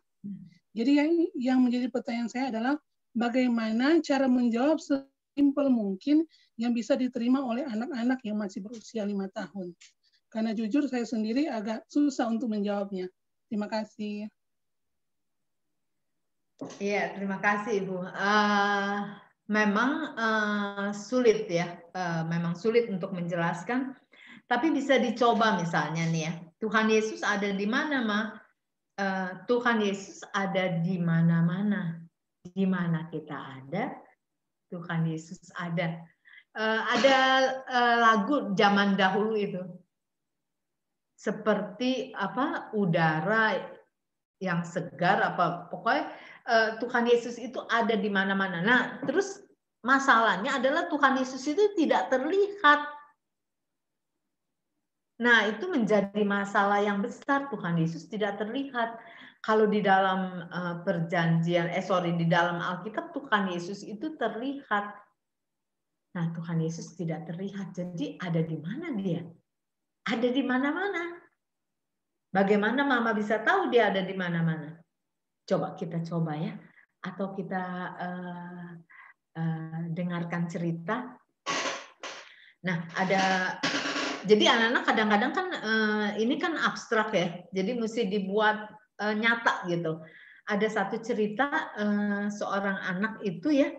Jadi yang menjadi pertanyaan saya adalah, bagaimana cara menjawab sesimpel mungkin yang bisa diterima oleh anak-anak yang masih berusia 5 tahun. Karena jujur saya sendiri agak susah untuk menjawabnya. Terima kasih. Iya, terima kasih Ibu. Memang sulit ya, memang sulit untuk menjelaskan. Tapi bisa dicoba misalnya nih ya. Tuhan Yesus ada di mana, Ma? Tuhan Yesus ada di mana-mana. Di mana kita ada, Tuhan Yesus ada. Ada lagu zaman dahulu itu. Seperti apa? Udara yang segar apa pokoknya Tuhan Yesus itu ada di mana-mana. Nah, terus masalahnya adalah Tuhan Yesus itu tidak terlihat. Nah, itu menjadi masalah yang besar. Tuhan Yesus tidak terlihat. Kalau di dalam di dalam Alkitab Tuhan Yesus itu terlihat. Nah, Tuhan Yesus tidak terlihat. Jadi ada di mana dia? Ada di mana-mana. Bagaimana Mama bisa tahu dia ada di mana-mana? Coba kita coba ya. Atau kita dengarkan cerita. Nah, jadi anak-anak kadang-kadang kan ini kan abstrak ya. Jadi mesti dibuat nyata gitu. Ada satu cerita seorang anak itu ya,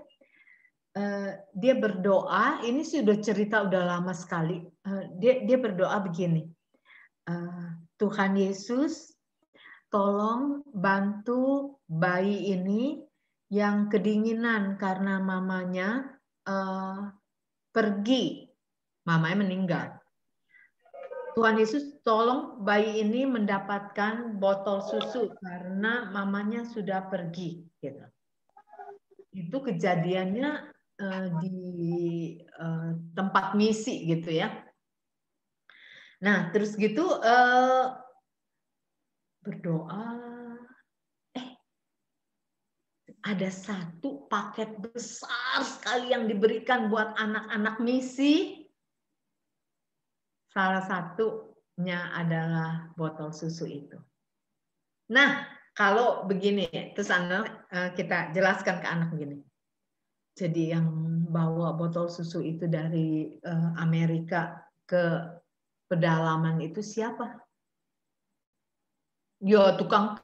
dia berdoa, ini sudah cerita udah lama sekali. Dia berdoa begini, Tuhan Yesus, tolong bantu bayi ini yang kedinginan karena mamanya pergi, mamanya meninggal. Tuhan Yesus, tolong bayi ini mendapatkan botol susu karena mamanya sudah pergi. Gitu. Itu kejadiannya di tempat misi gitu ya. Nah, terus gitu berdoa. Ada satu paket besar sekali yang diberikan buat anak-anak misi. Salah satunya adalah botol susu itu. Nah, kalau begini, terus kita jelaskan ke anak begini. Jadi yang bawa botol susu itu dari Amerika ke pedalaman itu siapa? Ya, tukang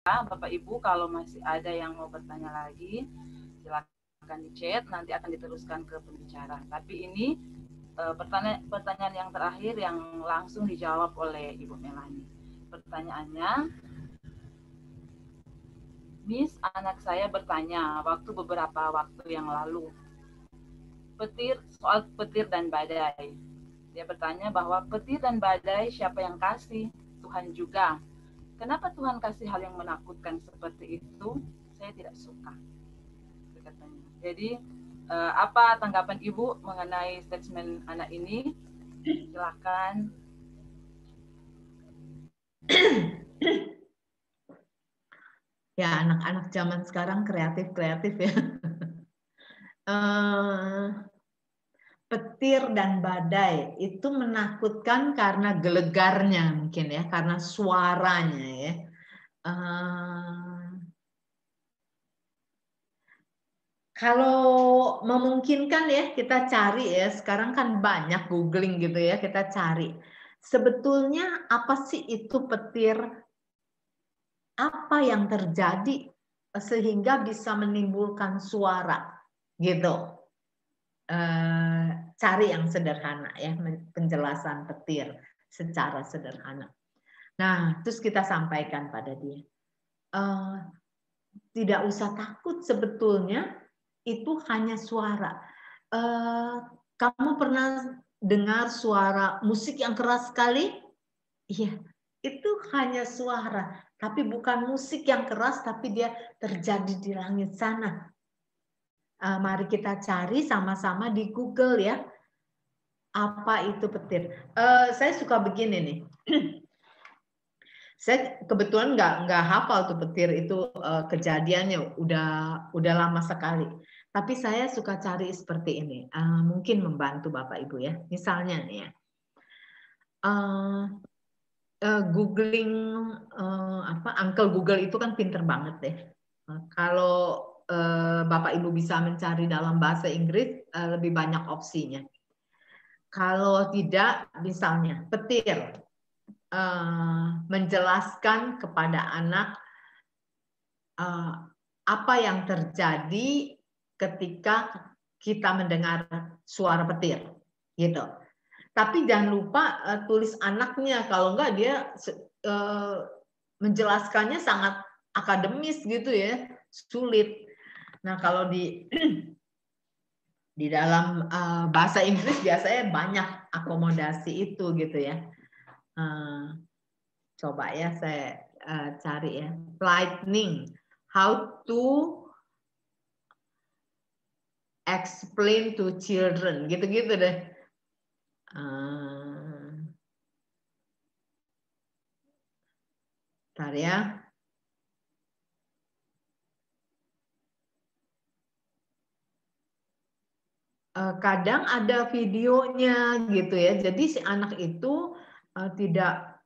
Bapak Ibu, kalau masih ada yang mau bertanya lagi, silakan di chat, nanti akan diteruskan ke pembicara. Tapi ini pertanyaan yang terakhir yang langsung dijawab oleh Ibu Melanie. Pertanyaannya, Miss, anak saya bertanya beberapa waktu yang lalu, soal petir dan badai. Dia bertanya bahwa petir dan badai siapa yang kasih? Tuhan juga. Kenapa Tuhan kasih hal yang menakutkan seperti itu? Saya tidak suka. Jadi, apa tanggapan Ibu mengenai statement anak ini? Silakan. Ya, anak-anak zaman sekarang kreatif ya. Petir dan badai itu menakutkan karena gelegarnya mungkin ya, karena suaranya ya. Kalau memungkinkan ya kita cari ya, sekarang kan banyak googling gitu ya, kita cari. Sebetulnya apa sih itu petir? Apa yang terjadi sehingga bisa menimbulkan suara gitu? cari yang sederhana ya, penjelasan petir secara sederhana. Nah, terus kita sampaikan pada dia, tidak usah takut, sebetulnya itu hanya suara. Kamu pernah dengar suara musik yang keras sekali? Iya, itu hanya suara, tapi bukan musik yang keras, tapi dia terjadi di langit sana. Mari kita cari sama-sama di Google ya, apa itu petir. Saya suka begini nih. Saya kebetulan nggak hafal tuh petir itu, kejadiannya udah lama sekali. Tapi saya suka cari seperti ini, mungkin membantu Bapak Ibu ya. Misalnya nih ya, googling Uncle Google itu kan pinter banget deh. Kalau Bapak Ibu bisa mencari dalam bahasa Inggris, lebih banyak opsinya. Kalau tidak, misalnya petir, menjelaskan kepada anak apa yang terjadi ketika kita mendengar suara petir, gitu. Tapi jangan lupa tulis anaknya, kalau enggak dia menjelaskannya sangat akademis gitu ya, sulit. Nah, kalau di dalam bahasa Inggris biasanya banyak akomodasi itu gitu ya. Coba ya saya cari ya, lightning, how to explain to children, gitu-gitu deh. Bentar ya. Kadang ada videonya gitu ya. Jadi si anak itu tidak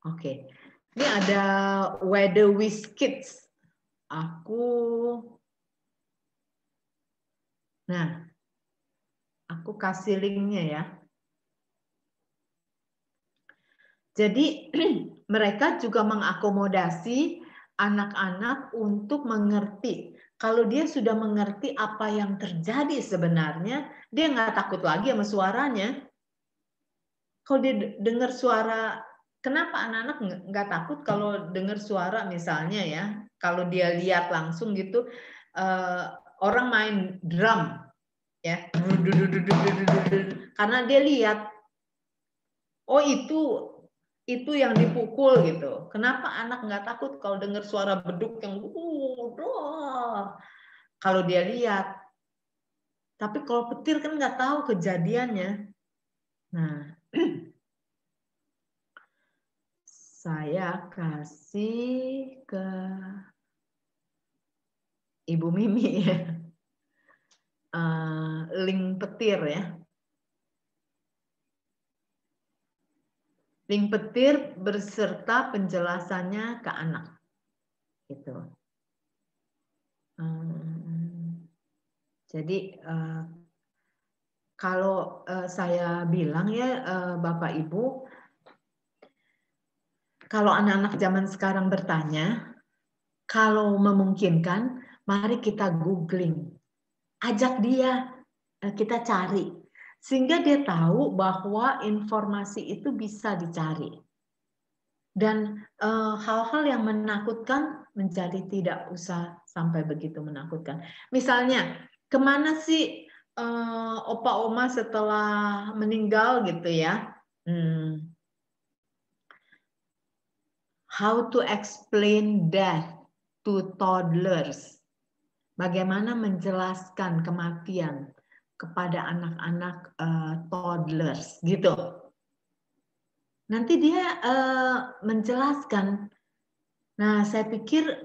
Oke. Ini ada Weather with Kids. Aku kasih linknya ya. Jadi mereka juga mengakomodasi anak-anak untuk mengerti. Kalau dia sudah mengerti apa yang terjadi sebenarnya, dia nggak takut lagi sama suaranya. Kalau dia dengar suara, kenapa anak-anak nggak takut kalau dengar suara misalnya ya, kalau dia lihat langsung gitu, orang main drum, ya, karena dia lihat, oh itu yang dipukul gitu. Kenapa anak nggak takut kalau dengar suara beduk yang kalau dia lihat? Tapi kalau petir kan nggak tahu kejadiannya. Nah, saya kasih ke Ibu Mimi ya, link petir ya. Link petir berserta penjelasannya ke anak, gitu. Jadi kalau saya bilang ya Bapak Ibu, kalau anak-anak zaman sekarang bertanya, kalau memungkinkan, mari kita googling, ajak dia, kita cari. Sehingga dia tahu bahwa informasi itu bisa dicari. Dan hal-hal yang menakutkan menjadi tidak usah sampai begitu menakutkan. Misalnya, kemana sih opa oma setelah meninggal gitu ya? How to explain death to toddlers. Bagaimana menjelaskan kematian kepada anak-anak toddlers gitu. Nanti dia menjelaskan. Nah, saya pikir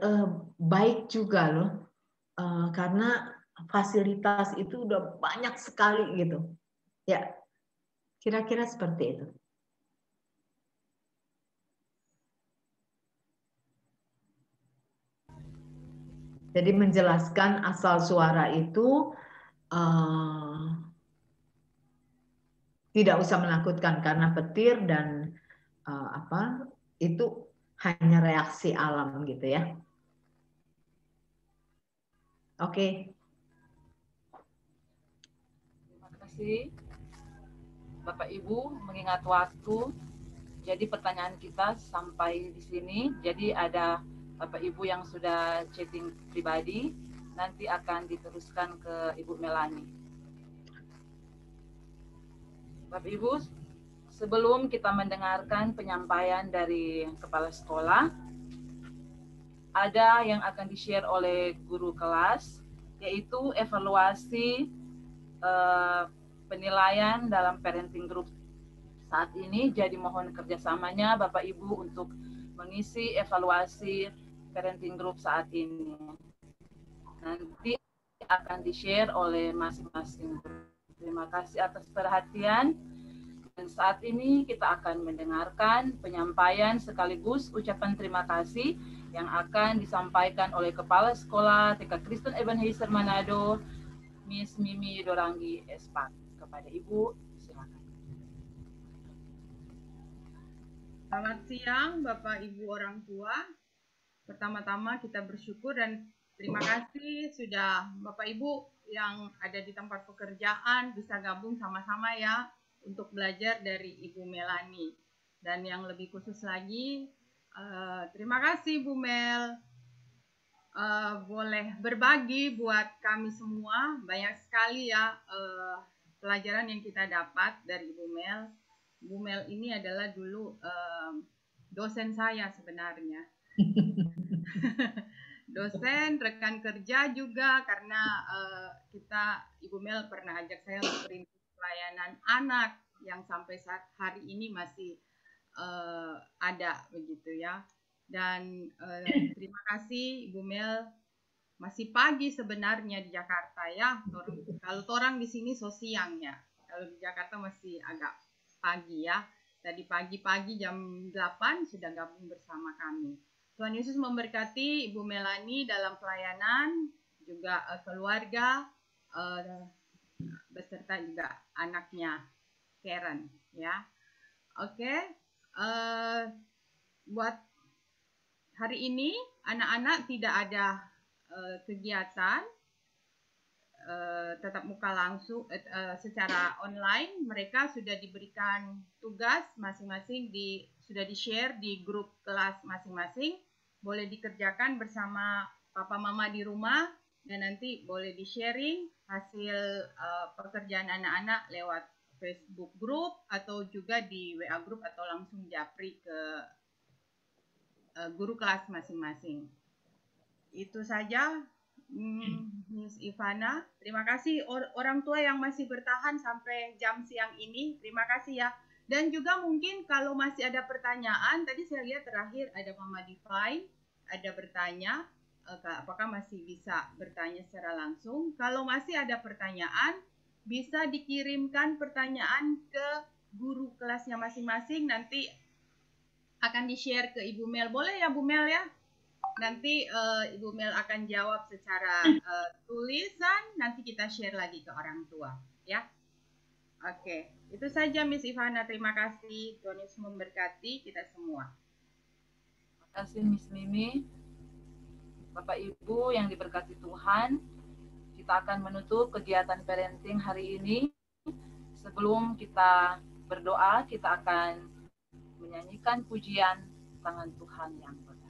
baik juga loh, karena fasilitas itu udah banyak sekali gitu. Ya, kira-kira seperti itu. Jadi menjelaskan asal suara itu tidak usah menakutkan karena petir dan itu hanya reaksi alam gitu ya. Oke. Terima kasih. Bapak Ibu, mengingat waktu, jadi pertanyaan kita sampai di sini. Jadi ada Bapak Ibu yang sudah chatting pribadi, nanti akan diteruskan ke Ibu Melani. Bapak Ibu, sebelum kita mendengarkan penyampaian dari kepala sekolah, ada yang akan di-share oleh guru kelas, yaitu evaluasi penilaian dalam parenting group saat ini. Jadi mohon kerjasamanya Bapak Ibu untuk mengisi evaluasi parenting group saat ini. Nanti akan di-share oleh masing-masing group. Terima kasih atas perhatian. Dan saat ini kita akan mendengarkan penyampaian sekaligus ucapan terima kasih yang akan disampaikan oleh Kepala Sekolah TK Kristen Ebenezer Manado, Miss Mimi Dorangi Espak. Kepada Ibu, silakan. Selamat siang Bapak Ibu orang tua. Pertama-tama kita bersyukur dan terima kasih sudah Bapak Ibu yang ada di tempat pekerjaan bisa gabung sama-sama ya untuk belajar dari Ibu Melani. Dan yang lebih khusus lagi, terima kasih Bu Mel. Boleh berbagi buat kami semua. Banyak sekali ya pelajaran yang kita dapat dari Ibu Mel. Bu Mel ini adalah dulu dosen saya sebenarnya. Dosen, rekan kerja juga karena Ibu Mel pernah ajak saya untuk merintis pelayanan anak yang sampai saat hari ini masih ada begitu ya. Dan terima kasih Ibu Mel. Masih pagi sebenarnya di Jakarta ya. Kalau orang di sini so siang ya. Kalau di Jakarta masih agak pagi ya. Tadi pagi-pagi jam 8 sudah gabung bersama kami. Tuhan Yesus memberkati Ibu Melani dalam pelayanan, juga keluarga, beserta juga anaknya Karen ya. Oke. Buat hari ini anak-anak tidak ada kegiatan tatap muka langsung secara online. Mereka sudah diberikan tugas masing-masing sudah di-share di grup kelas masing-masing. Boleh dikerjakan bersama papa mama di rumah dan nanti boleh di-sharing hasil pekerjaan anak-anak lewat Facebook group atau juga di WA group atau langsung japri ke guru kelas masing-masing. Itu saja Miss Ivana. Terima kasih orang tua yang masih bertahan sampai jam siang ini. Terima kasih ya. Dan juga mungkin kalau masih ada pertanyaan, tadi saya lihat terakhir ada Mama Divine ada bertanya, apakah masih bisa bertanya secara langsung. Kalau masih ada pertanyaan, bisa dikirimkan pertanyaan ke guru kelasnya masing-masing. Nanti akan di-share ke Ibu Mel. Boleh ya Bu Mel ya? Nanti Ibu Mel akan jawab secara tulisan, nanti kita share lagi ke orang tua ya. Oke, itu saja Miss Ivana. Terima kasih. Tuhan Yesus memberkati kita semua. Terima kasih Miss Mimi. Bapak Ibu yang diberkati Tuhan, kita akan menutup kegiatan parenting hari ini. Sebelum kita berdoa, kita akan menyanyikan pujian tangan Tuhan yang benar.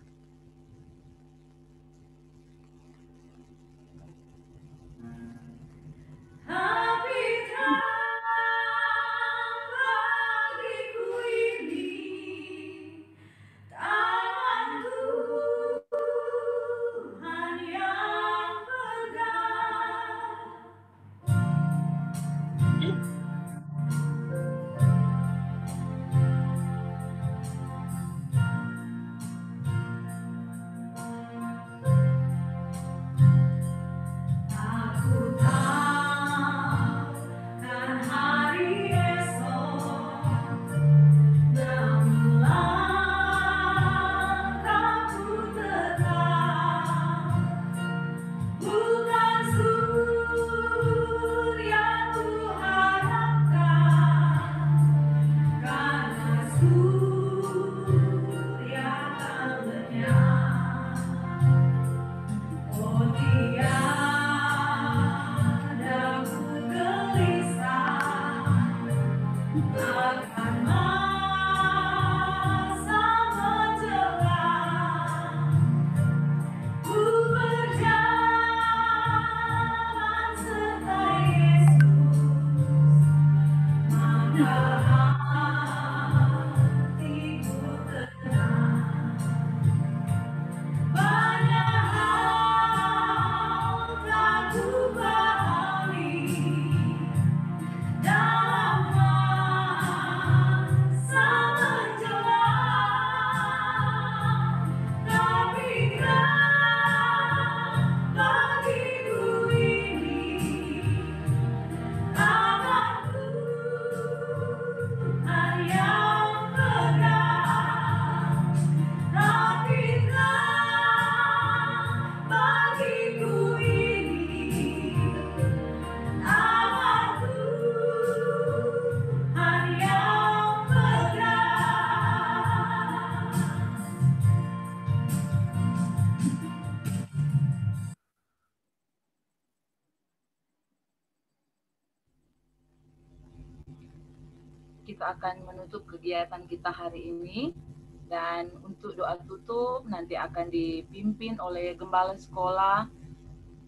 kita akan menutup kegiatan kita hari ini. Dan untuk doa tutup nanti akan dipimpin oleh Gembala Sekolah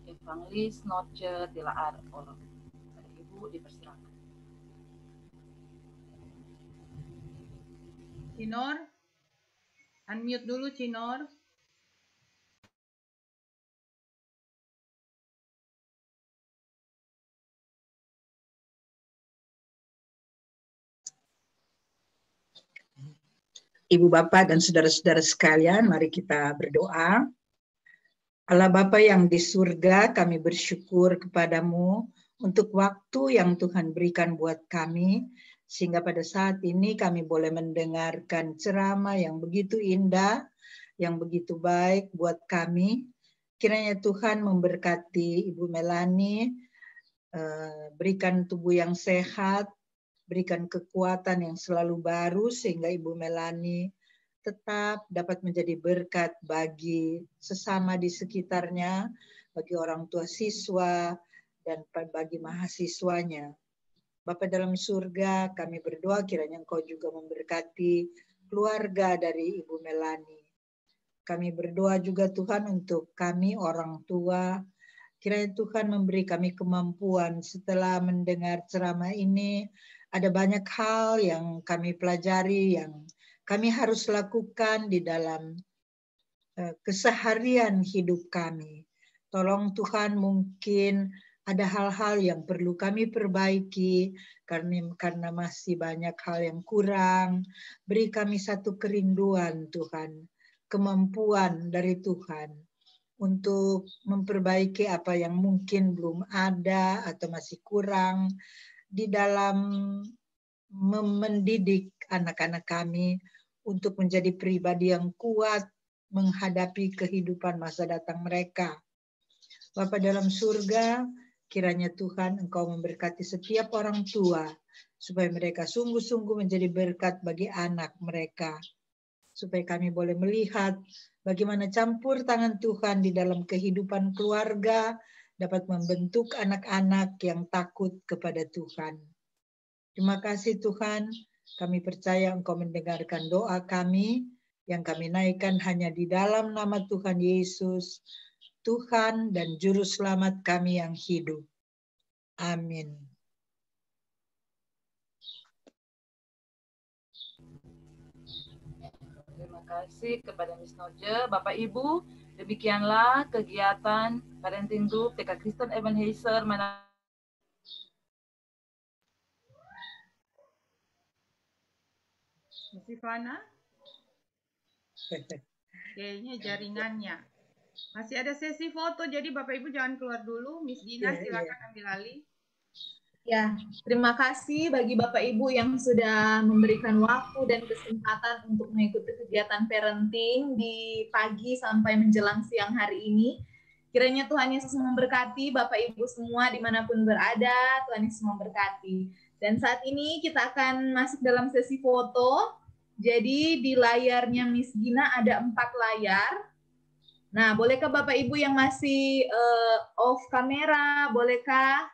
Evangelis Noce Tilaar Oro. Ibu dipersilakan. Cinor, unmute dulu Cinor. Ibu Bapak dan saudara-saudara sekalian, mari kita berdoa. Allah Bapa yang di surga, kami bersyukur kepadamu untuk waktu yang Tuhan berikan buat kami, sehingga pada saat ini kami boleh mendengarkan ceramah yang begitu indah, yang begitu baik buat kami. Kiranya Tuhan memberkati Ibu Melani, berikan tubuh yang sehat, berikan kekuatan yang selalu baru sehingga Ibu Melani tetap dapat menjadi berkat bagi sesama di sekitarnya, bagi orang tua siswa, dan bagi mahasiswanya. Bapa dalam surga, kami berdoa kiranya Engkau juga memberkati keluarga dari Ibu Melani. Kami berdoa juga Tuhan untuk kami orang tua, kiranya Tuhan memberi kami kemampuan setelah mendengar ceramah ini. Ada banyak hal yang kami pelajari, yang kami harus lakukan di dalam keseharian hidup kami. Tolong Tuhan, mungkin ada hal-hal yang perlu kami perbaiki karena masih banyak hal yang kurang. Beri kami satu kerinduan Tuhan, kemampuan dari Tuhan untuk memperbaiki apa yang mungkin belum ada atau masih kurang di dalam mendidik anak-anak kami untuk menjadi pribadi yang kuat menghadapi kehidupan masa datang mereka. Bapa dalam surga, kiranya Tuhan Engkau memberkati setiap orang tua supaya mereka sungguh-sungguh menjadi berkat bagi anak mereka. Supaya kami boleh melihat bagaimana campur tangan Tuhan di dalam kehidupan keluarga dapat membentuk anak-anak yang takut kepada Tuhan. Terima kasih Tuhan, kami percaya Engkau mendengarkan doa kami yang kami naikkan hanya di dalam nama Tuhan Yesus, Tuhan dan Juru Selamat kami yang hidup. Amin. Terima kasih kepada Miss Noce. Bapak Ibu, demikianlah kegiatan Parenting Group TK Kristen Ebenezer Miss Ivana? Kayaknya jaringannya. Masih ada sesi foto, jadi Bapak Ibu jangan keluar dulu. Miss Gina, silakan ambil alih. Ya, terima kasih bagi Bapak Ibu yang sudah memberikan waktu dan kesempatan untuk mengikuti kegiatan parenting di pagi sampai menjelang siang hari ini. Kiranya Tuhan Yesus memberkati Bapak Ibu semua dimanapun berada, Tuhan Yesus memberkati. Dan saat ini kita akan masuk dalam sesi foto. Jadi di layarnya Miss Gina ada 4 layar. Nah, bolehkah Bapak Ibu yang masih off kamera, bolehkah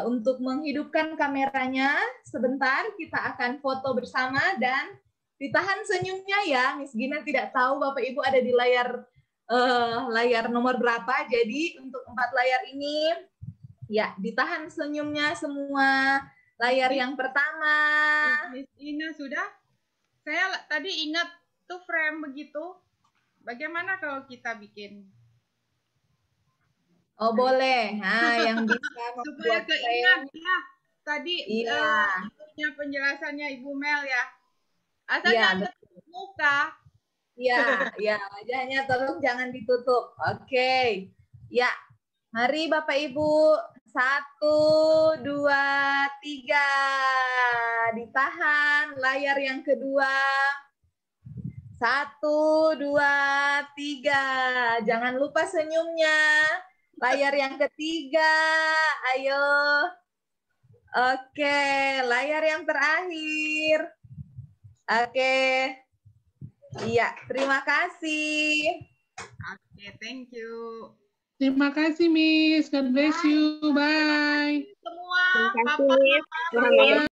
untuk menghidupkan kameranya sebentar, kita akan foto bersama dan ditahan senyumnya ya. Miss Gina tidak tahu Bapak Ibu ada di layar nomor berapa. Jadi untuk 4 layar ini ya ditahan senyumnya semua. Layar yang pertama. Miss Gina sudah? Saya tadi ingat tuh frame begitu. Bagaimana kalau kita bikin? Oh boleh, nah yang bisa supaya keingat ya tadi penjelasannya Ibu Mel ya. Asalnya muka. Ya wajahnya tolong jangan ditutup. Oke, ya mari Bapak Ibu 1, 2, 3 ditahan layar yang kedua. 1, 2, 3 jangan lupa senyumnya. Layar yang ketiga, ayo. Oke, layar yang terakhir. Oke. Iya, terima kasih. Oke, thank you. Terima kasih, Miss. God bless you. Bye. Semua, Papa.